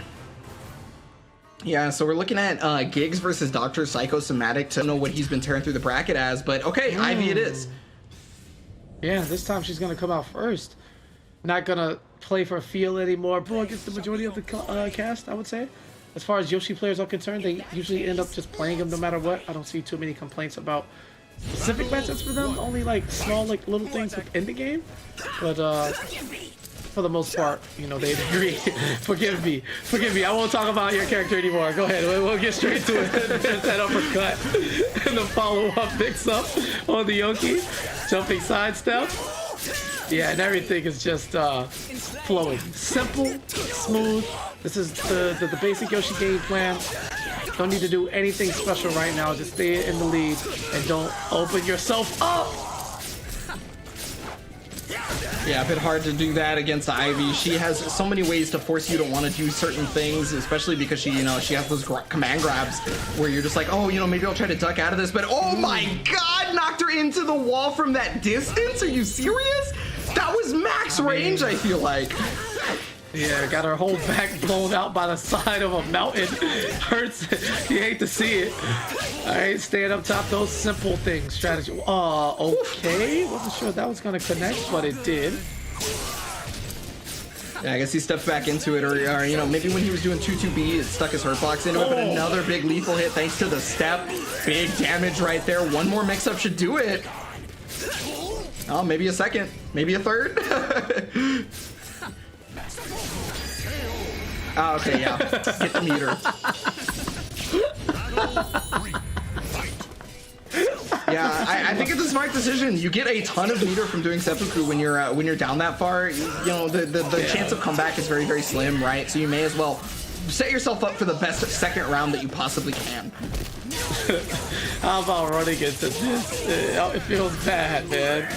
Yeah, so we're looking at Gigs versus Dr. Psychosomatic to know what he's been tearing through the bracket as, but okay, Ivy it is. Yeah, this time she's going to come out first. Not going to play for feel anymore. Bro, against the majority of the cast, I would say. As far as Yoshi players are concerned, they usually end up just playing him no matter what. I don't see too many complaints about specific matchups for them. Only like small, like little things within the game. But for the most part, you know, they agree. Forgive me. I won't talk about your character anymore. Go ahead. We'll get straight to it. There's that uppercut and the follow-up mix-up on the Yoki. Jumping sidestep. Yeah, and everything is just flowing. Simple, smooth. This is the basic Yoshi game plan. Don't need to do anything special right now. Just stay in the lead and don't open yourself up. Yeah, a bit hard to do that against Ivy. She has so many ways to force you to want to do certain things, especially because she, you know, she has those command grabs where you're just like, oh, you know, maybe I'll try to duck out of this, but oh my god, knocked her into the wall from that distance? Are you serious? That was max range, I feel like. Yeah, got her whole back blown out by the side of a mountain. Hurts. You hate to see it. All right, staying up top, those simple things. Strategy. Okay. Wasn't sure that was going to connect, but it did. Yeah, I guess he stepped back into it, or you know, maybe when he was doing 2-2B, it stuck his hurt box into it, but another big lethal hit thanks to the step. Big damage right there. One more mix-up should do it. Oh, maybe a second. Maybe a third. Oh, okay, yeah. Get the meter. Yeah, I think it's a smart decision. You get a ton of meter from doing seppuku when you're down that far. You know, the chance of comeback is very, very slim, right? So you may as well set yourself up for the best second round that you possibly can. How about running into this? It feels bad, man.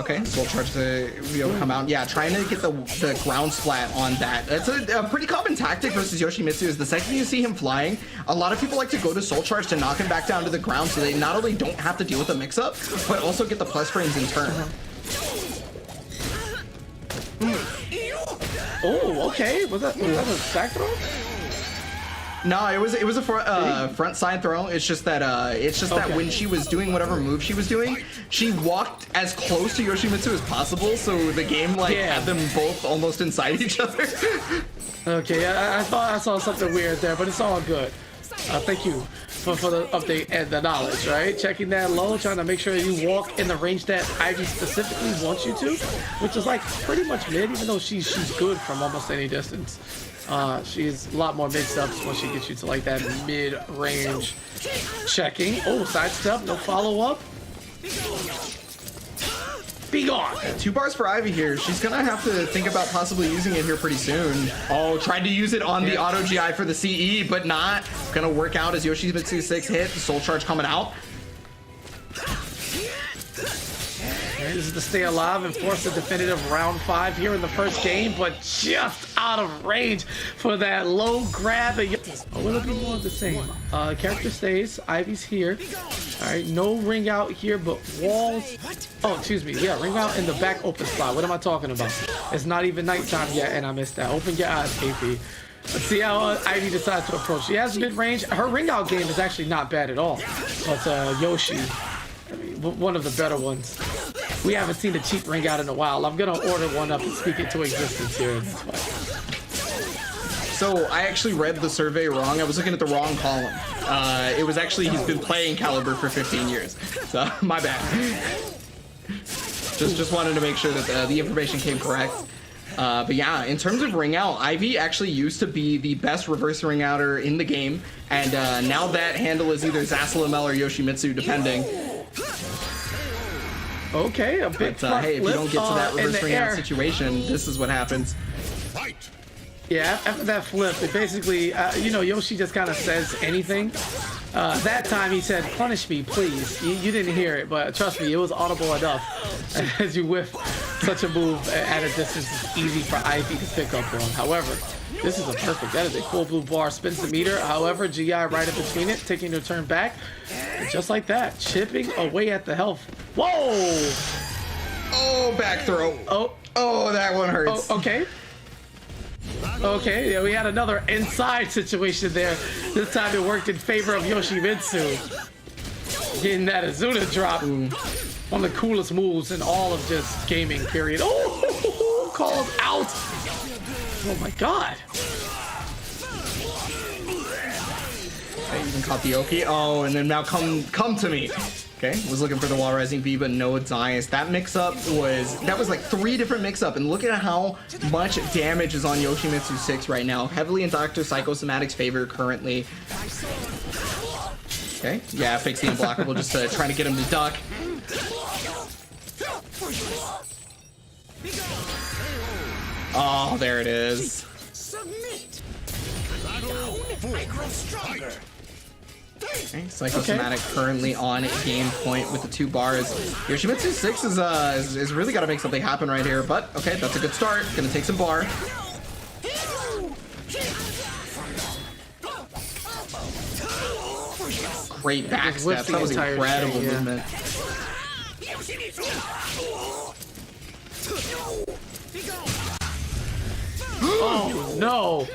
Okay, Soul Charge to come out. Yeah, trying to get the ground splat on that. That's a pretty common tactic versus Yoshimitsu, is the second you see him flying, a lot of people like to go to Soul Charge to knock him back down to the ground so they not only don't have to deal with the mix-up, but also get the plus frames in turn. Oh, okay. Was that a back throw? No, it was a front side throw. It's just that that when she was doing whatever move she was doing, she walked as close to Yoshimitsu as possible, so the game had them both almost inside each other. Okay, I thought I saw something weird there, but it's all good. Thank you for the update and the knowledge, right? Checking that low, trying to make sure you walk in the range that Ivy specifically wants you to, which is like pretty much mid, even though she's good from almost any distance. She's a lot more mid-steps once she gets you to like that mid-range checking. Oh, sidestep, no follow-up. Be gone. 2 bars for Ivy here. She's gonna have to think about possibly using it here pretty soon. Oh, tried to use it on the auto GI for the CE, but not gonna work out as Yoshimitsu 6 hit. The soul charge coming out. This is to stay alive and force a definitive round 5 here in the first game, but just out of range for that low grab. A little bit more of the same. Character stays. Ivy's here. All right, no ring out here, but walls. Oh, excuse me. Yeah, ring out in the back open slot. What am I talking about? It's not even nighttime yet, and I missed that. Open your eyes, KP. Let's see how Ivy decides to approach. She has mid-range. Her ring out game is actually not bad at all. But Yoshi, I mean, one of the better ones. We haven't seen a cheap ring out in a while. I'm gonna order one up and speak it to existence here in this fight. So I actually read the survey wrong. I was looking at the wrong column. It was actually he's been playing Calibur for 15 years. So my bad. Just wanted to make sure that the information came correct. But yeah, in terms of ring out, Ivy actually used to be the best reverse ring outer in the game, and now that handle is either Zasalamel or Yoshimitsu, depending. Okay, a big front hey, if you don't get to that reverse ring out air situation, this is what happens. Yeah, after that flip, it basically, you know, Yoshi just kind of says anything. That time he said, "Punish me, please." You didn't hear it, but trust me, it was audible enough. As you whiff such a move at a distance, it's easy for Ivy to pick up on. However, this is a perfect. That is a cool blue bar, spins the meter. However, GI right in between it, taking her turn back. And just like that, chipping away at the health. Whoa! Oh, back throw. Oh, that one hurts. Oh, okay. Okay, yeah, we had another inside situation there. This time it worked in favor of Yoshimitsu. Getting that Azuna drop. One of the coolest moves in all of just gaming, period. Oh, called out. Oh my god. I even caught the Oki. Oh, and then now come to me. Okay, was looking for the wall rising V, but no Dias. That mix-up was like 3 different mix-up, and look at how much damage is on Yoshimitsu 6 right now. Heavily in Dr. Psychosomatic's favor currently. Okay, yeah, fix the unblockable, just trying to get him to duck. Oh, there it is. Submit. I grow stronger. Okay, Psychosomatic currently on game point with the 2 bars. Yoshimitsu 6 is really got to make something happen right here, but okay, that's a good start. Gonna take some bar. Great back steps. That was incredible movement. Oh no!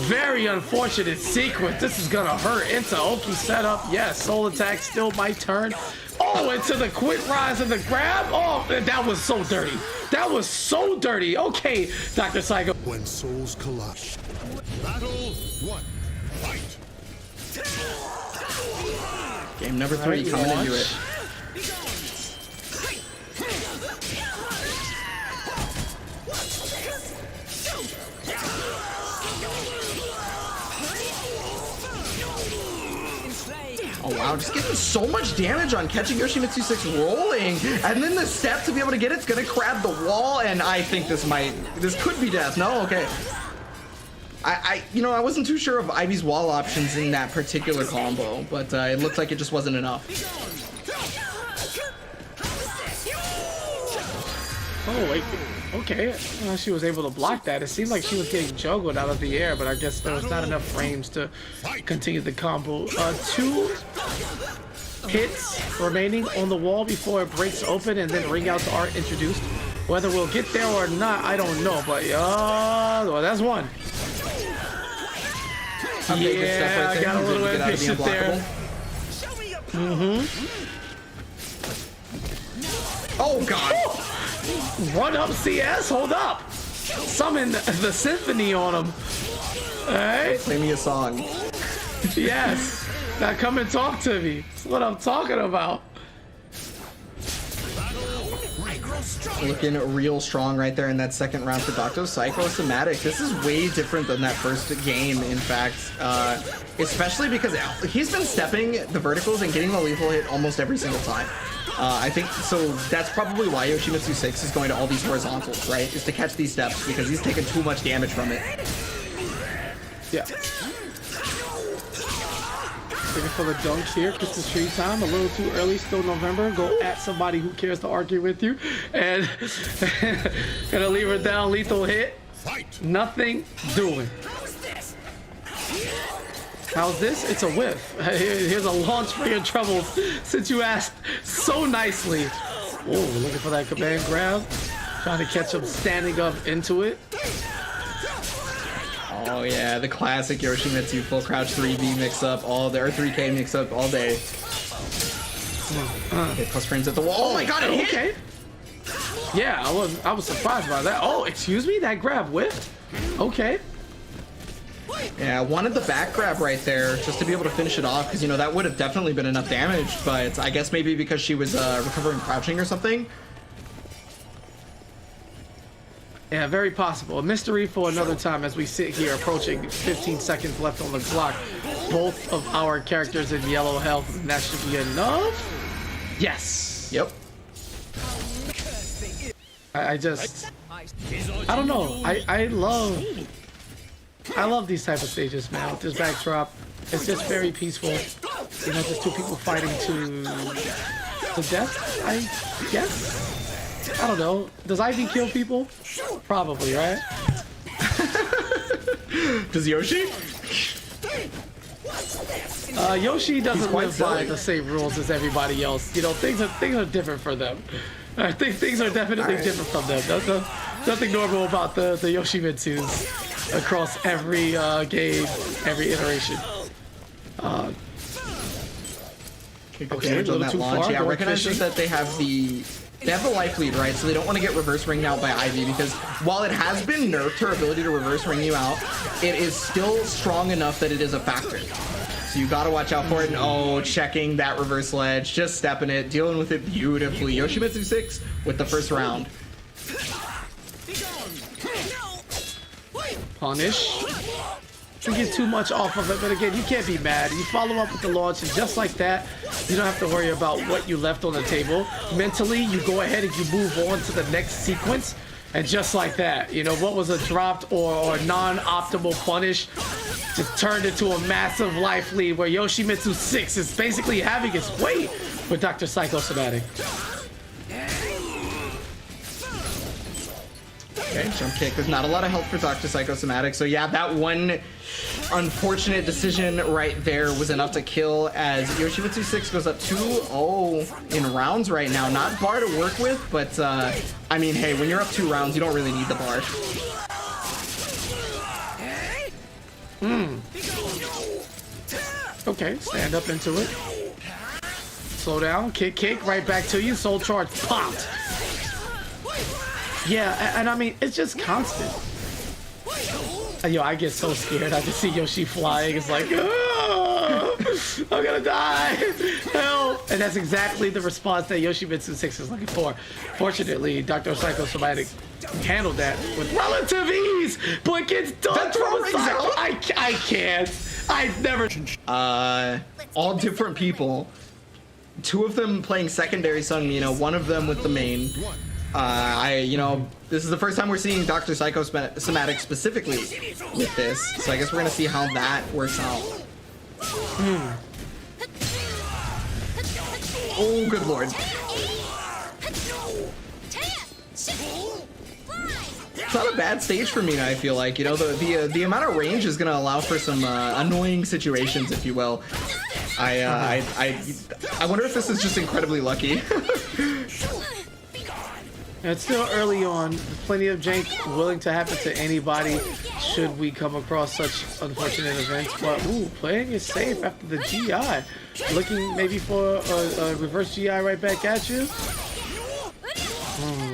Very unfortunate sequence. This is gonna hurt. Into Oki setup. Yes, soul attack still might turn. Oh, into the quick rise and the grab. Oh, that was so dirty. That was so dirty. Okay, Dr. Psycho. When souls collide. Battle 1. Fight. Game number 3 coming into it. Oh wow, just getting so much damage on catching Yoshimitsu 6 rolling, and then the step to be able to get it's gonna crab the wall, and I think this could be death. No, okay. You know, I wasn't too sure of Ivy's wall options in that particular combo, but it looked like it just wasn't enough. Oh wait, okay. She was able to block that. It seemed like she was getting juggled out of the air, but I guess there was not enough frames to continue the combo. 2 hits remaining on the wall before it breaks open, and then ring outs are introduced. Whether we'll get there or not, I don't know, but well, that's one. Okay, good stuff right I there. got a He's little able to get out of the ambitious there. unblockable. Show me your power. Oh god. Run up CS, hold up. Summon the symphony on him. Alright? Play me a song. Yes. Now come and talk to me. That's what I'm talking about. I grow stronger. Looking real strong right there in that second round for Dr. Psychosomatic. This is way different than that first game, in fact. Especially because he's been stepping the verticals and getting the lethal hit almost every single time. I think, so that's probably why Yoshimitsu 6 is going to all these horizontals, right? Is to catch these steps because he's taking too much damage from it. Yeah. Looking for the dunk here. Christmas tree time. A little too early. Still November. Go at somebody who cares to argue with you. And gonna leave her down. Lethal hit. Fight. Nothing doing. How's this? It's a whiff. Here's a launch for your troubles since you asked so nicely. Oh, looking for that command grab. Trying to catch him standing up into it. Oh yeah, the classic Yoshimitsu full crouch 3B mix up all day, or 3K mix up all day. Okay, plus frames at the wall. Oh my god, it hit! Okay. Yeah, I was surprised by that. Oh, excuse me, that grab whiffed. Okay. Yeah, I wanted the back grab right there just to be able to finish it off because, you know, that would have definitely been enough damage, but I guess maybe because she was recovering crouching or something. Yeah, very possible. A mystery for another time as we sit here approaching 15 seconds left on the clock. Both of our characters in yellow health, and that should be enough. Yes. Yep. I don't know. I love these type of stages, man. With this backdrop, it's just very peaceful. You know, just two people fighting to death, I guess. I don't know. Does Ivy kill people? Probably, right? Does Yoshi? Yoshi doesn't quite live by silly. the same rules as everybody else. You know, things are different for them. I think things are definitely different from them. Nothing normal about the Yoshimitsus across every game, every iteration. Okay, Damage a on little that too launch. far, Yeah, going recognizes fishing. that they have the life lead, right? So they don't want to get reverse ringed out by Ivy because while it has been nerfed her ability to reverse ring you out, it is still strong enough that it is a factor. So you gotta watch out for it. And oh, checking that reverse ledge, just stepping it, dealing with it beautifully. Yoshimitsu 6 with the first round. Punish. You get too much off of it, but again, you can't be mad. You follow up with the launch, and just like that, you don't have to worry about what you left on the table. Mentally, you go ahead and you move on to the next sequence, and just like that, you know, what was a dropped or non-optimal punish just turned into a massive life lead where Yoshimitsu 6 is basically having his way with Dr. Psychosomatic. Okay, jump kick. There's not a lot of help for Dr. Psychosomatic. So yeah, that one unfortunate decision right there was enough to kill as Yoshimitsu 6 goes up 2-0 in rounds right now. Not bar to work with, but I mean, hey, when you're up 2 rounds, you don't really need the bar. Okay, stand up into it. Slow down, kick, right back to you. Soul charge popped. Yeah, and I mean, it's just constant. Yo, I get so scared. I just see Yoshi flying. It's like, oh, I'm gonna die. Help. And that's exactly the response that Yoshimitsu 6 is looking for. Fortunately, Dr. Psychosomatic handled that with relative ease, but gets done That throw from a rings side. out? I can't. I've never. All different people. 2 of them playing secondary Sung Mino, 1 of them with the main. This is the first time we're seeing Dr. Psychosomatic specifically with this, so I guess we're gonna see how that works out. Oh, good lord. It's not a bad stage for Mina, I feel like. You know, the amount of range is gonna allow for some annoying situations, if you will. I wonder if this is just incredibly lucky. It's still early on. Plenty of jank willing to happen to anybody should we come across such unfortunate events. But ooh, playing it safe after the GI. Looking maybe for a reverse GI right back at you.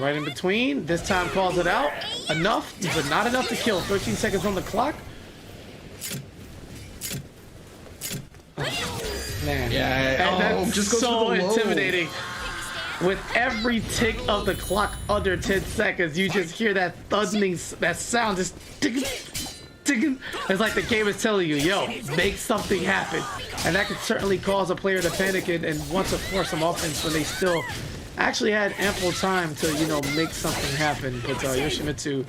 Right in between. This time calls it out. Enough, but not enough to kill. 13 seconds on the clock. Man. Yeah, That's just goes so for the low. intimidating. With every tick of the clock under 10 seconds, you just hear that thundering, that sound just ticking, ticking. It's like the game is telling you, yo, make something happen. And that could certainly cause a player to panic and want to force some offense when they still actually had ample time to, you know, make something happen. But Yoshimitsu,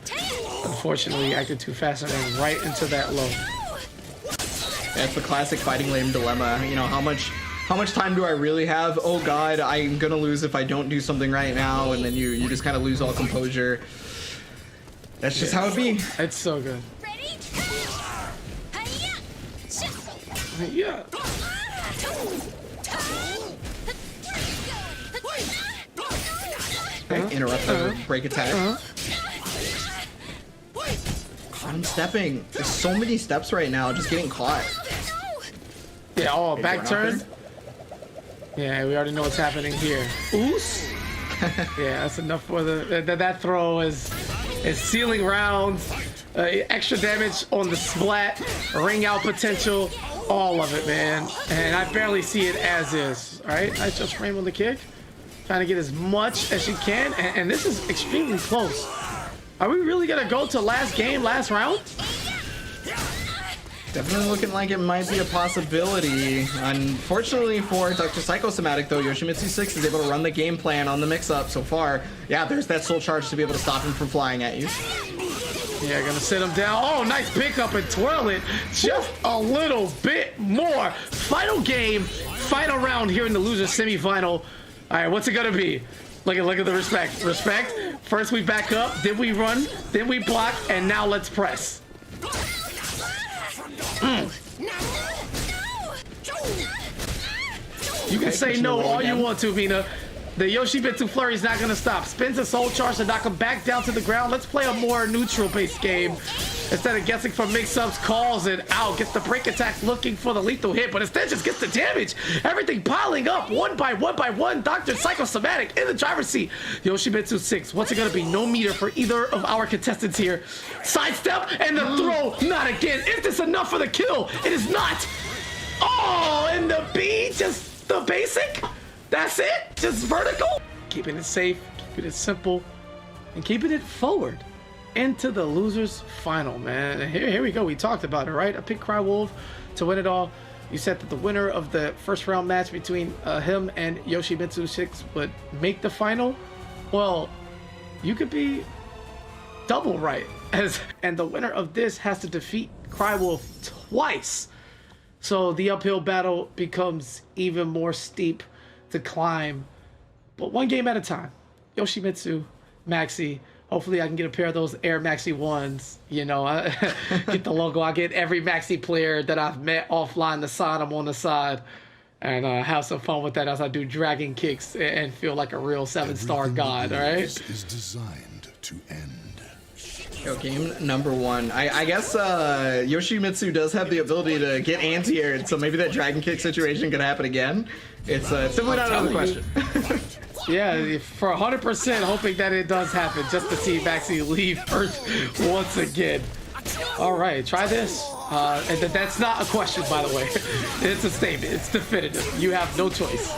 unfortunately, acted too fast and ran right into that low. That's the classic fighting lane dilemma. You know, how much time do I really have? Oh god, I'm gonna lose if I don't do something right now, and then you just kind of lose all composure. That's just how it be. It's so good. Yeah. Okay, interrupt the break attack. I'm stepping. There's so many steps right now, just getting caught. Yeah, oh, Okay, back turn. Yeah, we already know what's happening here. Oos. Yeah, that's enough for that throw is sealing rounds, extra damage on the splat, ring out potential, all of it, man. And I barely see it as is. All right, nice just frame on the kick, trying to get as much as she can, and this is extremely close. Are we really gonna go to last game, last round? Definitely looking like it might be a possibility. Unfortunately for Dr. Psychosomatic, though, Yoshimitsu 6 is able to run the game plan on the mix-up so far. Yeah, there's that soul charge to be able to stop him from flying at you. Yeah, gonna sit him down. Oh, nice pickup and twirl it just a little bit more. Final game, final round here in the loser semifinal. All right, what's it gonna be? Look at the respect. Respect. First we back up, then we run, then we block, and now let's press. You can say no all you want to, Mina. The Yoshimitsu flurry is not going to stop. Spins a soul charge to knock him back down to the ground. Let's play a more neutral-based game. Instead of guessing for mix-ups, calls it out. Gets the break attack looking for the lethal hit, but instead just gets the damage. Everything piling up one by one. Dr. Psychosomatic in the driver's seat. Yoshimitsu 6. What's it going to be? No meter for either of our contestants here. Sidestep and the throw. Not again. Is this enough for the kill? It is not. Oh, and the B, just the basic. That's it. Just vertical. Keeping it safe, keeping it simple, and keeping it forward into the losers final, man. And here we go. We talked about it, right? I picked Crywolf to win it all. You said that the winner of the first round match between him and Yoshimitsu 6 would make the final. Well, you could be double right. And the winner of this has to defeat Crywolf twice. So the uphill battle becomes even more steep to climb, but one game at a time. Yoshimitsu, Maxi. Hopefully I can get a pair of those Air Maxi 1s. You know, get the logo. I get every Maxi player that I've met offline to sign them on the side, and have some fun with that as I do dragon kicks and feel like a real 7-star god. All right. Is designed to end. Yo, game number 1. I guess Yoshimitsu does have the ability to get anti-aired, so maybe that dragon kick situation could happen again. It's simply not another question. Yeah, for 100% hoping that it does happen, just to see Maxi leave Earth once again. All right, try this. And that's not a question, by the way. It's a statement. It's definitive. You have no choice.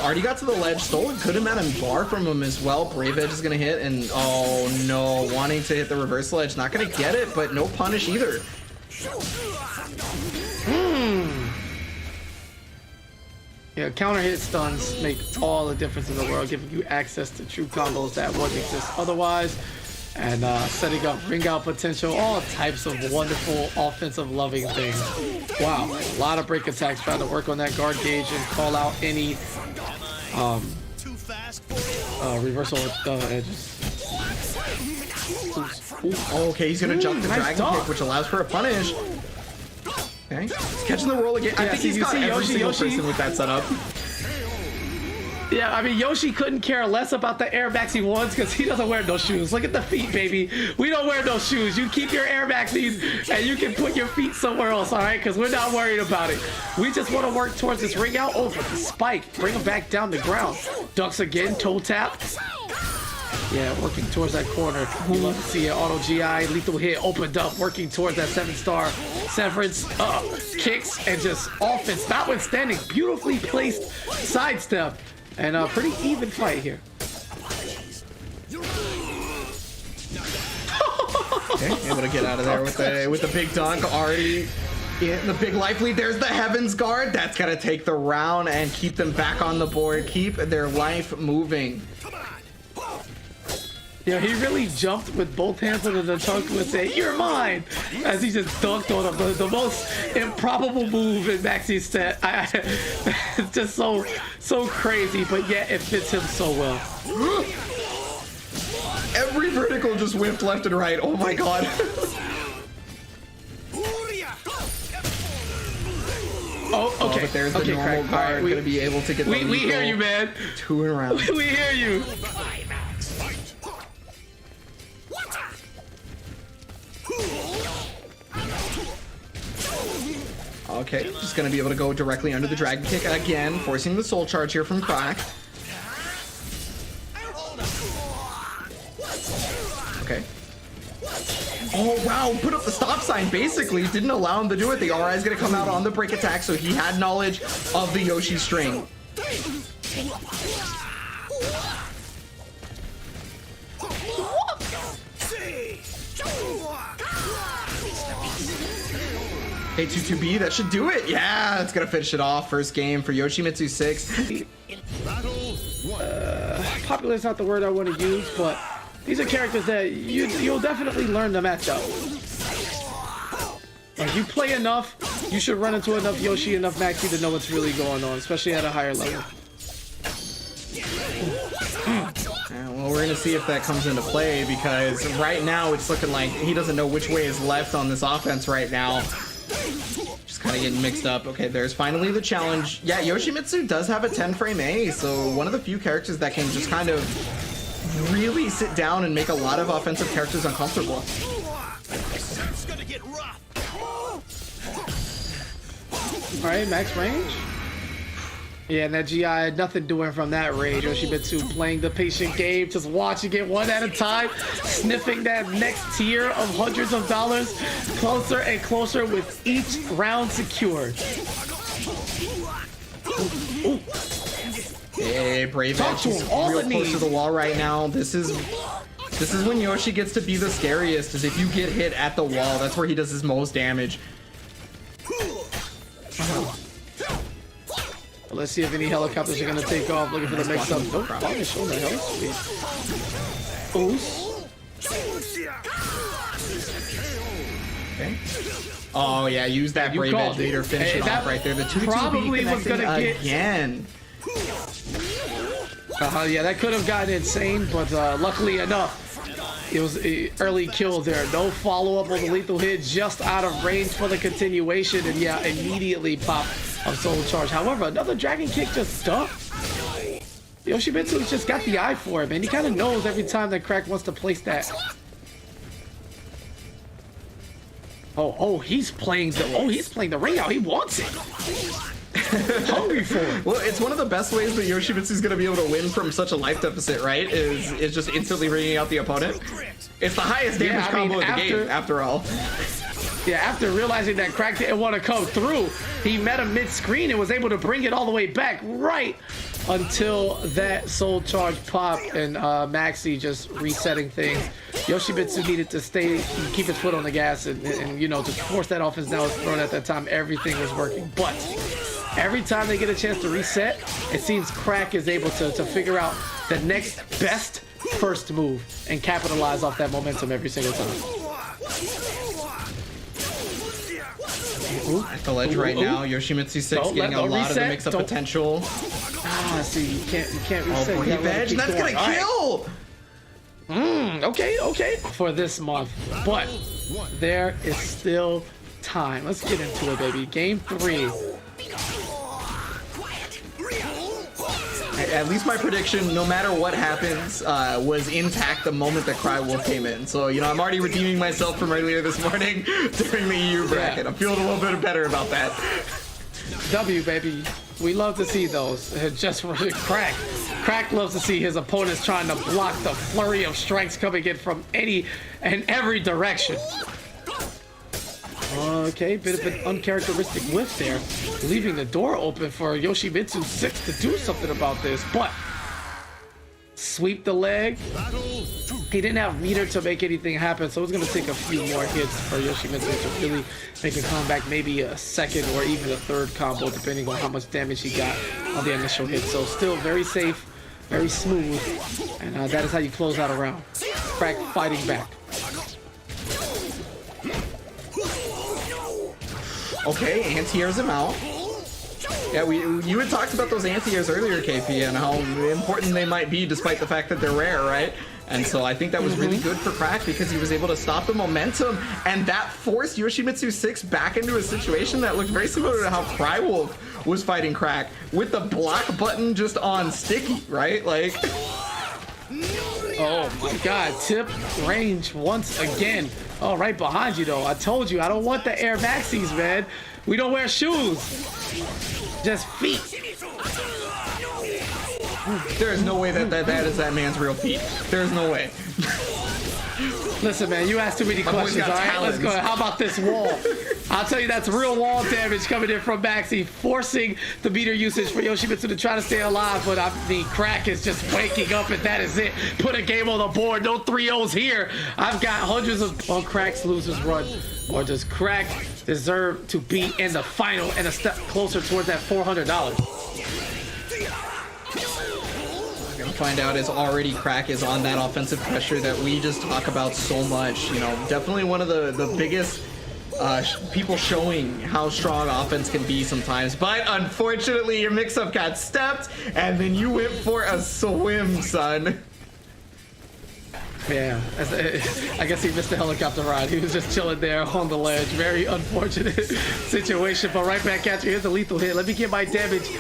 Already got to the ledge, stole a good amount of bar from him as well. Brave Edge is gonna hit, and oh no, wanting to hit the reverse ledge, not gonna get it, but no punish either. Yeah, counter hit stuns make all the difference in the world, giving you access to true combos that wouldn't exist otherwise, and setting up ring out potential, all types of wonderful offensive loving things. Wow, a lot of break attacks trying to work on that guard gauge and call out any reversal edges. Oh, okay, he's gonna jump the nice dragon dog. kick, which allows for a punish. Okay, he's catching the roll again. I think he's got every single person with that setup. Yeah, I mean, Yoshi couldn't care less about the Air Maxi ones because he doesn't wear no shoes. Look at the feet, baby. We don't wear no shoes. You keep your Air Maxis and you can put your feet somewhere else, all right? Because we're not worried about it. We just want to work towards this ring out over the spike. Bring him back down the ground. Ducks again, toe tap. Yeah, working towards that corner. You love to see it. Auto GI, lethal hit, opened up, working towards that 7-star severance. Kicks and just offense, notwithstanding, beautifully placed sidestep. And a pretty even fight here. Okay, able to get out of there with the big dunk already in the big life lead. There's the Heaven's Guard. That's gonna take the round and keep them back on the board. Keep their life moving. Yeah, he really jumped with both hands under the dunk and said, "You're mine," as he just dunked on him. The most improbable move in Maxi's set. It's just so crazy, but yet it fits him so well. Every vertical just whipped left and right. Oh my god. Oh, okay. But there's the okay, normal Craig. guard. All right, Gonna be able to get the we hear you, man. 2 in a round. We hear you. Okay, just gonna be able to go directly under the dragon kick again, forcing the soul charge here from Crack. Okay. Oh wow, put up the stop sign basically, didn't allow him to do it. The RI is gonna come out on the break attack, so he had knowledge of the Yoshi string. A22B, that should do it. Yeah, that's gonna finish it off. First game for Yoshimitsu 6. Popular is not the word I want to use, but these are characters that you'll definitely learn to match up. Like, you play enough, you should run into enough Yoshi, enough Maxi to know what's really going on, especially at a higher level. Well, we're gonna see if that comes into play, because right now it's looking like he doesn't know which way is left on this offense right now. Just kind of getting mixed up. Okay, there's finally the challenge. Yeah, Yoshimitsu does have a 10-frame A, so one of the few characters that can just kind of really sit down and make a lot of offensive characters uncomfortable. All right, max range. Yeah, and that GI had nothing doing from that range. Yoshimitsu playing the patient game, just watching it one at a time, sniffing that next tier of hundreds of dollars, closer and closer with each round secured. Ooh. Hey, Brave Edge is real close to the wall right now. This is when Yoshi gets to be the scariest, is if you get hit at the wall. That's where he does his most damage. Let's see if any helicopters are gonna take off. Looking for the mix-up. Nope, vanish on the hell. Okay. Oh yeah, use that Brave Edge leader, finish it off right there. The 2-2 probably was gonna get again. Yeah, that could have gotten insane, but luckily enough, it was an early kill there. No follow-up on the lethal hit, just out of range for the continuation, and yeah, immediately pop of soul charge. However, another dragon kick just stuck. Yoshimitsu's just got the eye for it, man. He kind of knows every time that Crack wants to place that. Oh, he's playing the ring out. He wants it. Hungry for it. Well, it's one of the best ways that Yoshimitsu's gonna be able to win from such a life deficit, right? Is just instantly ringing out the opponent. It's the highest damage combo of the game, after all. Yeah, after realizing that Crack didn't want to come through, he met him mid-screen and was able to bring it all the way back right until that soul charge pop and Maxi just resetting things. Yoshimitsu needed to keep his foot on the gas and you know, to force that offense down his throat. At that time, everything was working. But every time they get a chance to reset, it seems Crack is able to figure out the next best first move and capitalize off that momentum every single time. At the ledge right now, Yoshimitsu 6 getting a lot of the mix-up potential. See, you can't reset. Brave Edge, and that's gonna kill! Okay, for this month. But there is still time. Let's get into it, baby. Game 3. at least my prediction, no matter what happens, was intact the moment that Crywolf came in. So, you know, I'm already redeeming myself from earlier this morning during the EU bracket. I'm feeling a little bit better about that. W, baby. We love to see those. Just for Crack. Crack loves to see his opponents trying to block the flurry of strikes coming in from any and every direction. Okay, bit of an uncharacteristic whiff there, leaving the door open for Yoshimitsu 6 to do something about this, but sweep the leg. He didn't have meter to make anything happen, so it's going to take a few more hits for Yoshimitsu to really make a comeback, maybe a second or even a third combo, depending on how much damage he got on the initial hit. So still very safe, very smooth, and that is how you close out a round. Crack fighting back. Okay, anti-airs him out. Yeah, you had talked about those anti-airs earlier, KP, and how important they might be despite the fact that they're rare, right? And so I think that was really good for Crack because he was able to stop the momentum, and that forced Yoshimitsu 6 back into a situation that looked very similar to how Crywolf was fighting Crack, with the block button just on sticky, right? Like... Oh my god, tip range once again. Oh, right behind you though. I told you, I don't want the Air Maxis, man. We don't wear shoes. Just feet. There is no way that is that man's real feet. There is no way. Listen, man, you asked too many questions, all right? Talons. Let's go. How about this wall? I'll tell you, that's real wall damage coming in from Maxi, forcing the meter usage for Yoshimitsu to try to stay alive, but I mean, Crack is just waking up, and that is it. Put a game on the board. No 3-0s here. I've got hundreds of... on Crack's losers run. Or does Crack deserve to be in the final and a step closer towards that $400? Find out is already Crack is on that offensive pressure that we just talk about so much. You know, definitely one of the biggest people showing how strong offense can be sometimes. But unfortunately, your mix-up got stepped, and then you went for a swim, son. Yeah, I guess he missed the helicopter ride. He was just chilling there on the ledge. Very unfortunate situation, but right back at you. Here's a lethal hit. Let me get my damage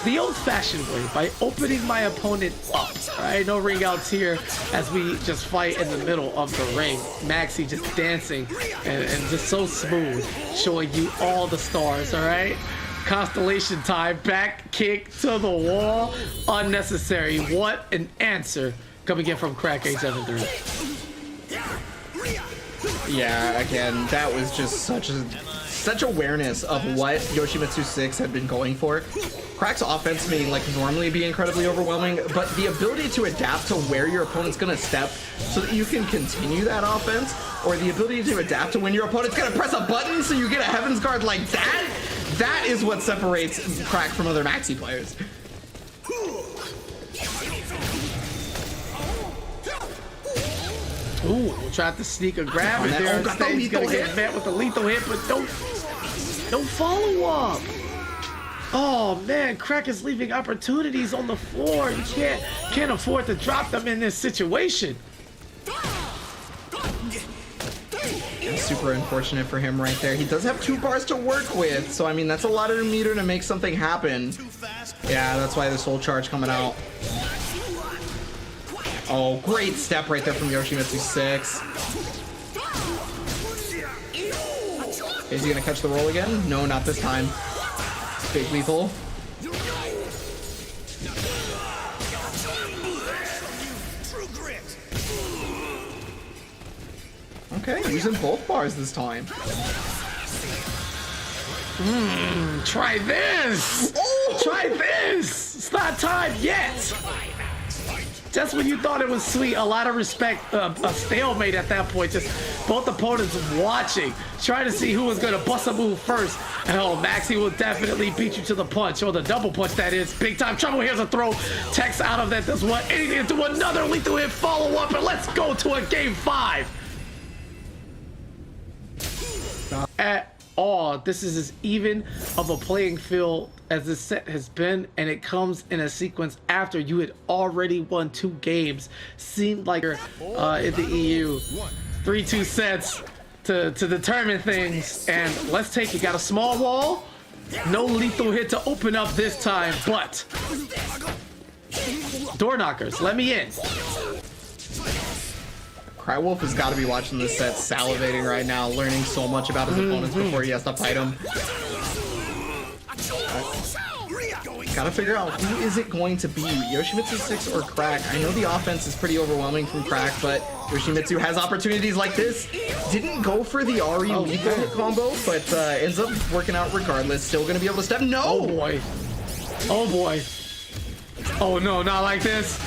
the old-fashioned way, by opening my opponent up. All right, no ring outs here as we just fight in the middle of the ring. Maxi just dancing and just so smooth, showing you all the stars, all right? Constellation time, back kick to the wall, unnecessary. What an answer coming in from Crack 873. Yeah, again, that was just such awareness of what Yoshimitsu 6 had been going for. Crack's offense may like normally be incredibly overwhelming, but the ability to adapt to where your opponent's gonna step so that you can continue that offense, or the ability to adapt to when your opponent's gonna press a button so you get a Heaven's Guard like that, that is what separates Crack from other Maxi players. Ooh, tried to sneak a grab in there. Instead, he's gonna get met with a lethal hit, but don't follow up. Oh man, Crack is leaving opportunities on the floor. You can't afford to drop them in this situation. Super unfortunate for him right there. He does have 2 bars to work with, so I mean that's a lot of meter to make something happen. Yeah, that's why the soul charge coming out. Oh, great step right there from Yoshimitsu 6. Is he gonna catch the roll again? No, not this time. Big lethal. Okay, using both bars this time. Try this! Oh! Try this! It's not time yet! Just when you thought it was sweet, a lot of respect, a stalemate at that point. Just both opponents watching, trying to see who was going to bust a move first. And oh, Maxi will definitely beat you to the punch, or the double punch that is. Big time trouble. Here's a throw. Tex out of that does what? Anything to another lethal hit follow up, and let's go to a game 5. At all, this is as even of a playing field as this set has been, and it comes in a sequence after you had already won 2 games. Seemed like in the EU, 3-2 sets to determine things, and let's take it. Got a small wall, no lethal hit to open up this time, but Door knockers, let me in. Crywolf has got to be watching this set, salivating right now, learning so much about his opponents before he has to fight him. Gotta figure out who is it going to be, Yoshimitsu 6 or Crack. I know the offense is pretty overwhelming from Crack, but Yoshimitsu has opportunities like this. Didn't go for the RE lethal hit combo, but ends up working out regardless. Still gonna be able to step. No! Oh boy. Oh boy. Oh no, not like this.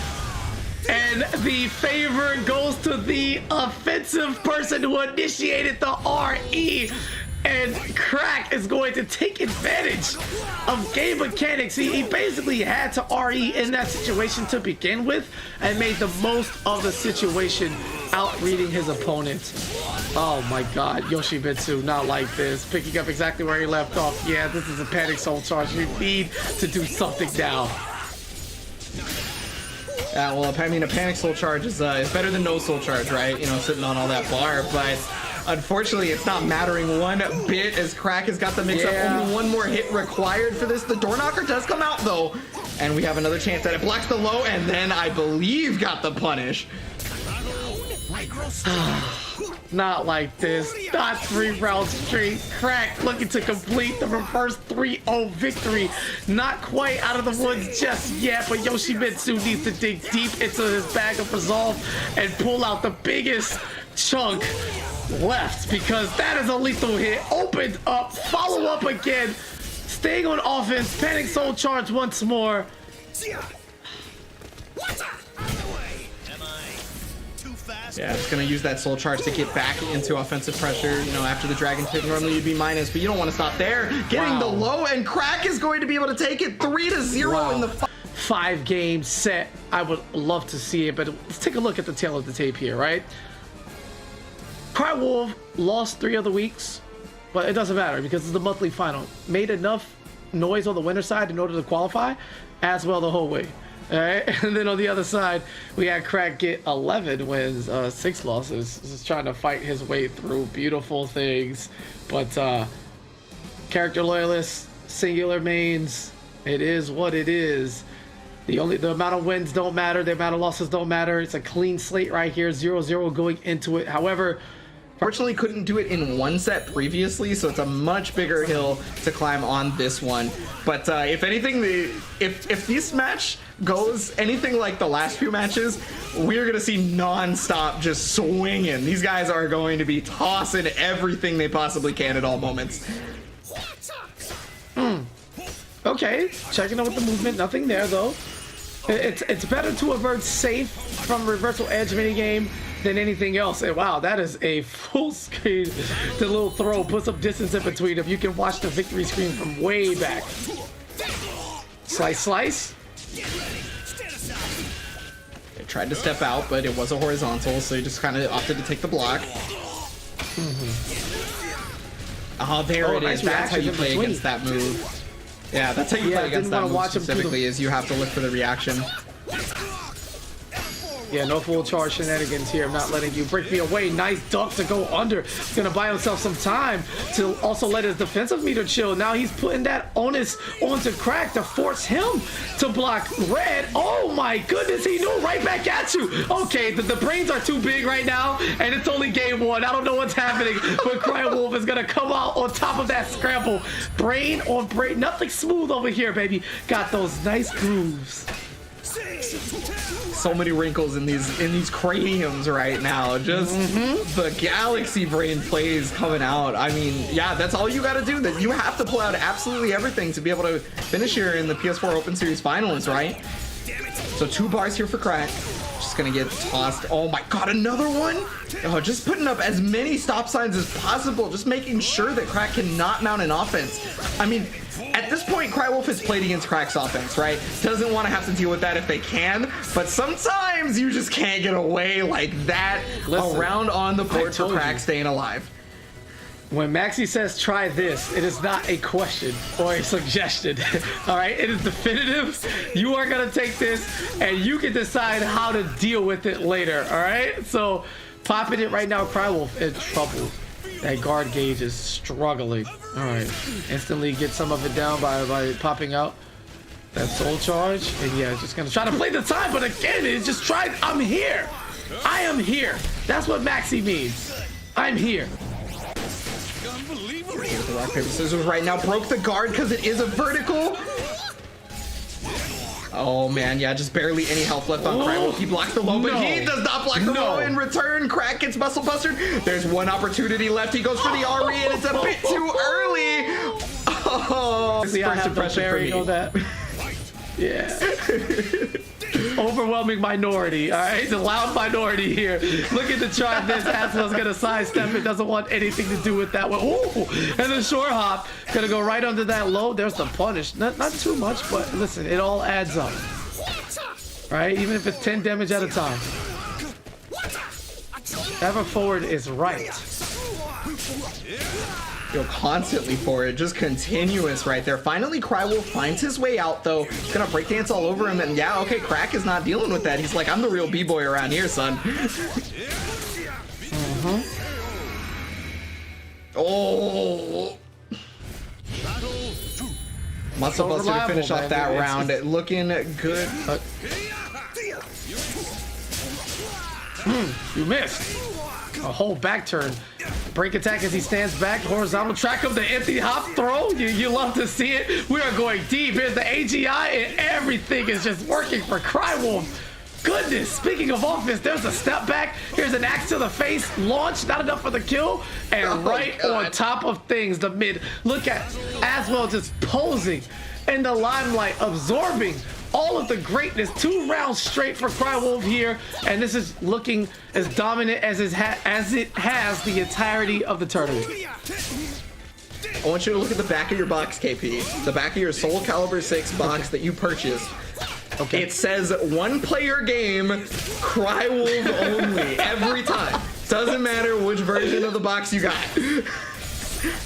And the favor goes to the offensive person who initiated the RE. And Crack is going to take advantage of game mechanics. He basically had to RE in that situation to begin with and made the most of the situation, out-reading his opponent. Oh my god, Yoshimitsu, not like this. Picking up exactly where he left off. Yeah, this is a panic soul charge. We need to do something now. Yeah, well, I mean, a panic soul charge is better than no soul charge, right? You know, sitting on all that bar, but unfortunately, it's not mattering one bit as Crack has got the mix-up. Only one more hit required for this. The door knocker does come out, though, and we have another chance at it. Blocks the low, and then I believe got the punish. Not like this. Not 3 rounds straight. Crack looking to complete the reverse 3-0 victory. Not quite out of the woods just yet, but Yoshimitsu needs to dig deep into his bag of resolve and pull out the biggest chunk left, because that is a lethal hit. Opened up, follow up again, staying on offense, panic soul charge once more. Yeah, it's gonna use that soul charge to get back into offensive pressure. You know, after the dragon tip, normally you'd be minus, but you don't want to stop there. Getting the low, and Crack is going to be able to take it 3-0 in the 5-game set. I would love to see it, but let's take a look at the tail of the tape here, right? Crywolf lost 3 other weeks, but it doesn't matter because it's the monthly final. Made enough noise on the winner side in order to qualify as well the whole way. All right, and then on the other side, we had Crack get 11 wins, 6 losses. Just trying to fight his way through beautiful things, but character loyalists, singular mains. It is what it is. The amount of wins don't matter. The amount of losses don't matter. It's a clean slate right here, 0-0 going into it. However, fortunately couldn't do it in one set previously, so it's a much bigger hill to climb on this one. But if anything, if this match goes anything like the last few matches, we're gonna see non-stop just swinging. These guys are going to be tossing everything they possibly can at all moments. Okay, checking out with the movement, nothing there though. It's better to avert safe from reversal edge minigame than anything else. And wow, that is a full screen. The little throw puts some distance in between. If you can watch the victory screen from way back. Slice, slice. They tried to step out, but it was a horizontal, so he just kind of opted to take the block. Oh, there it is. That's how you play against that move. Yeah, that's how you play against that move specifically, is you have to look for the reaction. Yeah, no full charge shenanigans here. I'm not letting you break me away. Nice duck to go under. He's gonna buy himself some time to also let his defensive meter chill. Now he's putting that onus onto Crack to force him to block red. Oh my goodness, he knew right back at you. Okay, the brains are too big right now, and it's only game 1. I don't know what's happening, but Crywolf is gonna come out on top of that scramble. Brain on brain, nothing smooth over here, baby. Got those nice grooves. So many wrinkles in these craniums right now. Just the galaxy brain plays coming out. I mean, yeah, that's all you got to do. That you have to pull out absolutely everything to be able to finish here in the PS4 Open Series Finals, right? So 2 bars here for Crack. Just gonna get tossed. Oh my god, another one? Oh, just putting up as many stop signs as possible, just making sure that Crack cannot mount an offense. I mean, at this point, Crywolf has played against Crack's offense, right? Doesn't want to have to deal with that if they can, but sometimes you just can't get away like that. Around on the board for Crack staying alive. When Maxi says try this, it is not a question or a suggestion. All right, it is definitive. You are gonna take this and you can decide how to deal with it later. All right, so popping it right now, Crywolf in trouble. That guard gauge is struggling. All right, instantly get some of it down by popping out. That soul charge, and yeah, just gonna try to play the time, but again, it's just tried. I'm here. I am here. That's what Maxi means. I'm here. The rock, paper, scissors right now broke the guard because it is a vertical. Oh man, yeah, just barely any health left on Crywolf. He blocks the low, but he does not block the low in return. Crack gets muscle bustered. There's one opportunity left. He goes for the RE, and it's a bit too early. Oh, see, I have the bearing on that. Yeah. Overwhelming minority. All right, the loud minority here. Looking to try this. Aswell's gonna sidestep it. Doesn't want anything to do with that one. Ooh, and the short hop gonna go right under that low. There's the punish. Not too much, but listen, it all adds up. All right, even if it's 10 damage at a time. Ever forward is right. Go constantly for it, just continuous right there. Finally, Crywolf finds his way out though. He's gonna breakdance all over him, and yeah, okay, Crack is not dealing with that. He's like, I'm the real b-boy around here, son. Oh, Muscle Buster to finish off that round. Looking good. You missed. A whole back turn. Break attack as he stands back. Horizontal track of the empty hop throw. You love to see it. We are going deep. Here's the AGI, and everything is just working for Crywolf. Goodness, speaking of offense, there's a step back. Here's an axe to the face. Launch, not enough for the kill. And right on top of things, the mid. Look at Aswell just posing in the limelight, absorbing all of the greatness. 2 rounds straight for Crywolf here, and this is looking as dominant as it has the entirety of the tournament. I want you to look at the back of your box, KP. The back of your Soulcalibur VI box that you purchased. Okay. It says 1-player game, Crywolf only, every time. Doesn't matter which version of the box you got.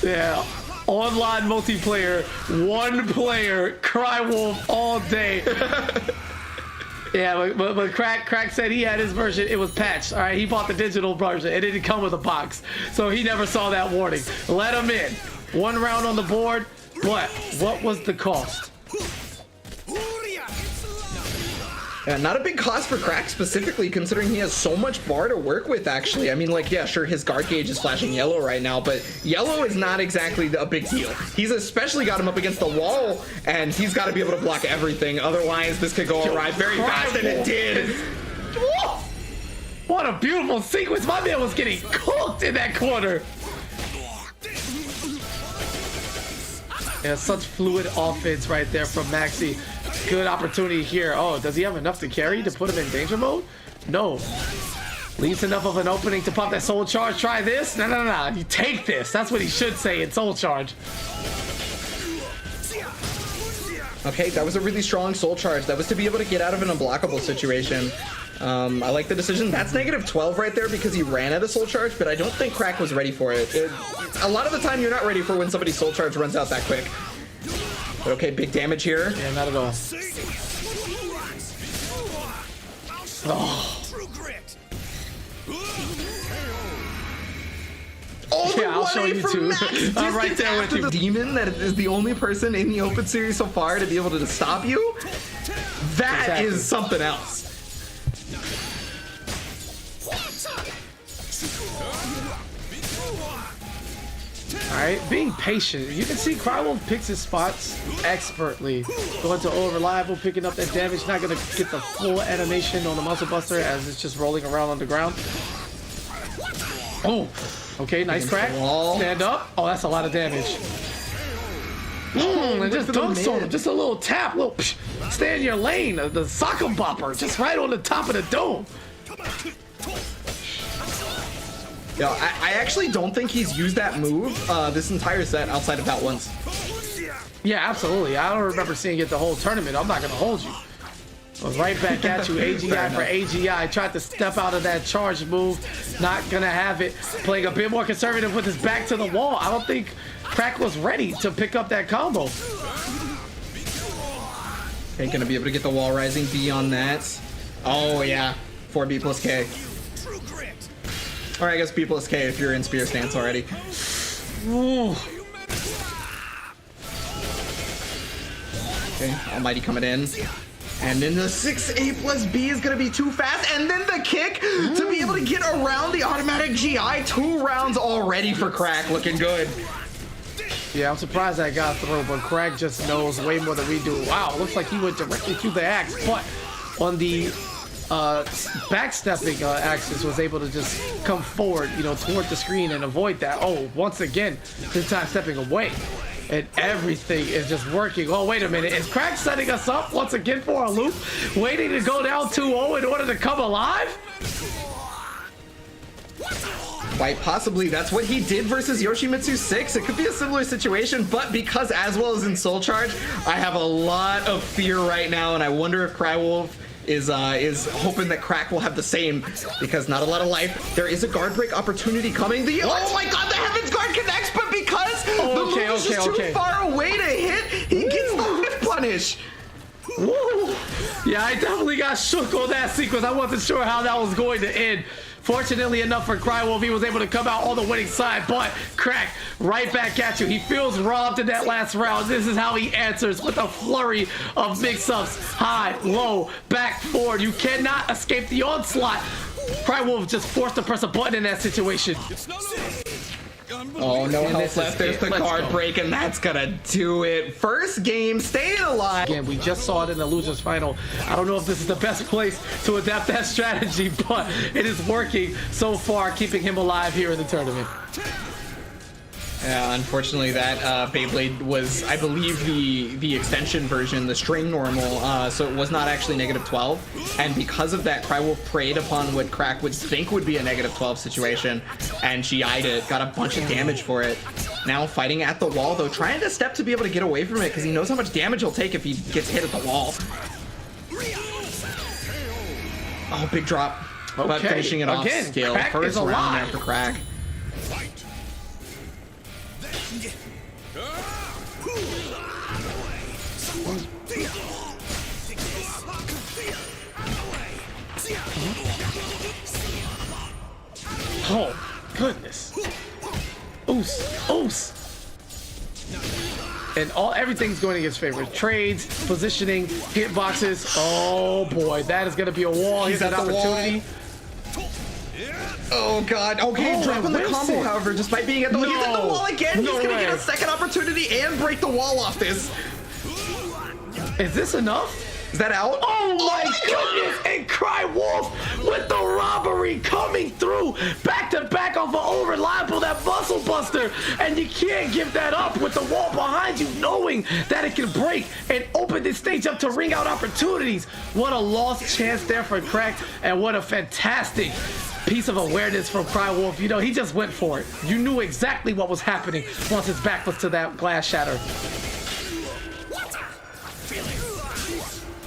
Yeah. Online multiplayer, 1 player, Crywolf all day. Yeah, but Crack said he had his version. It was patched. All right, he bought the digital version. It didn't come with a box, so he never saw that warning. Let him in. 1 round on the board, but what was the cost? Yeah, not a big cost for Crack specifically, considering he has so much bar to work with, actually. I mean, like, yeah, sure, his guard gauge is flashing yellow right now, but yellow is not exactly a big deal. He's especially got him up against the wall, and he's got to be able to block everything. Otherwise, this could go awry very fast, and it did. What a beautiful sequence. My man was getting cooked in that corner. Yeah, such fluid offense right there from Maxi. Good opportunity here. Oh, does he have enough to carry to put him in danger mode? No. Leaves enough of an opening to pop that soul charge. Try this. No. You take this. That's what he should say in soul charge. Okay, that was a really strong soul charge. That was to be able to get out of an unblockable situation. I like the decision. That's -12 right there because he ran out of soul charge, but I don't think Crack was ready for it. A lot of the time, you're not ready for when somebody's soul charge runs out that quick. But okay, big damage here. Yeah, not at all. Oh, yeah, I'll show you too. I'm right there with you. The demon that is the only person in the open series so far to be able to stop you. That is something else. Alright, being patient. You can see Crywolf picks his spots expertly. Going to over-reliable, picking up that damage. Not going to get the full animation on the Muscle Buster as it's just rolling around on the ground. Oh, okay, nice crack. Stand up. Oh, that's a lot of damage. And just dunks on him. Just a little tap. Little stay in your lane. The soccer bopper. Just right on the top of the dome. Yo, I actually don't think he's used that move this entire set outside of that once. Yeah, absolutely. I don't remember seeing it the whole tournament. I'm not going to hold you. Right back at you. AGI for AGI. Tried to step out of that charge move. Not going to have it. Playing a bit more conservative with his back to the wall. I don't think Crack was ready to pick up that combo. Ain't going to be able to get the wall rising B on that. Oh, yeah. 4B plus K. Or I guess B plus K if you're in spear stance already. Ooh. Okay, Almighty coming in. And then the 6A plus B is going to be too fast. And then the kick to be able to get around the automatic GI. 2 rounds already for Crack. Looking good. Yeah, I'm surprised that got through, but Craig just knows way more than we do. Wow, looks like he went directly through the axe, but on the backstepping axis was able to just come forward, you know, toward the screen and avoid that. Oh, once again, this time stepping away. And everything is just working. Oh, wait a minute. Is Crack setting us up once again for a loop? Waiting to go down 2-0 in order to come alive? Quite possibly. That's what he did versus Yoshimitsu 6. It could be a similar situation, but because as well as in Soul Charge, I have a lot of fear right now, and I wonder if Crywolf is hoping that Crack will have the same, because not a lot of life. There is a guard break opportunity coming. Oh my god, the Heaven's Guard connects, but because the move is just too far away to hit, he gets the whip punish. Woo. Yeah, I definitely got shook on that sequence. I wasn't sure how that was going to end. Fortunately enough for Crywolf, he was able to come out on the winning side, but Crack, right back at you. He feels robbed in that last round. This is how he answers with a flurry of mix-ups. High, low, back, forward. You cannot escape the onslaught. Crywolf just forced to press a button in that situation. Oh, no health left. There's the guard break, and that's gonna do it. First game, staying alive. Again, we just saw it in the losers final. I don't know if this is the best place to adapt that strategy, but it is working so far, keeping him alive here in the tournament. Yeah, unfortunately, that Beyblade was, I believe, the extension version, the string normal, so it was not actually -12. And because of that, Crywolf preyed upon what Crack would think would be a -12 situation, and GI'd it, got a bunch of damage for it. Now fighting at the wall, though, trying to step to be able to get away from it, because he knows how much damage he'll take if he gets hit at the wall. Oh, big drop. Okay. But finishing it off still. Crack First is alive. round after Crack. Oh, goodness. Oos, oos. And everything's going in his favor. Trades, positioning, hitboxes. Oh boy, that is going to be a wall. Here's an opportunity. Oh god. Okay, dropping the combo, however, despite being at the wall. He's at the wall again. No He's gonna way. get a second opportunity and break the wall off this. Is this enough? Is that out? Oh my goodness! And Crywolf with the robbery coming through back to back off of Overliable, that muscle buster, and you can't give that up with the wall behind you, knowing that it can break and open this stage up to ring out opportunities. What a lost chance there for Crack, and what a fantastic piece of awareness from Crywolf. You know, he just went for it. You knew exactly what was happening once his back was to that glass shatter.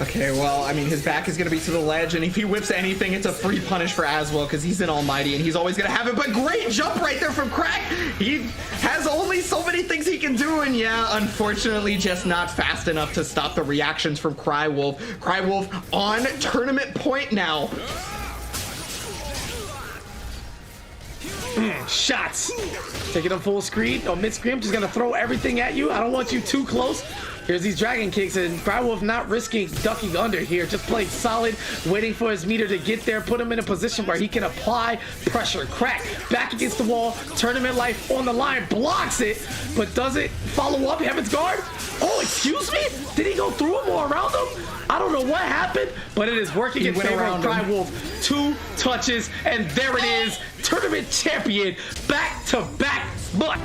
Okay, well, I mean, his back is going to be to the ledge, and if he whips anything, it's a free punish for Aswell, because he's an almighty, and he's always going to have it, but great jump right there from Crack! He has only so many things he can do, and yeah, unfortunately, just not fast enough to stop the reactions from Crywolf. Crywolf on tournament point now. Shots. Taking them full screen or mid screen. Just gonna throw everything at you. I don't want you too close. Here's these dragon kicks, and Crywolf not risking ducking under here. Just playing solid, waiting for his meter to get there. Put him in a position where he can apply pressure. Crack back against the wall. Tournament life on the line. Blocks it, but does it follow up Heaven's Guard? Oh, excuse me? Did he go through him or around him? I don't know what happened, but it is working in favor of Crywolf. 2 touches, and there it is. Tournament champion, back to back. But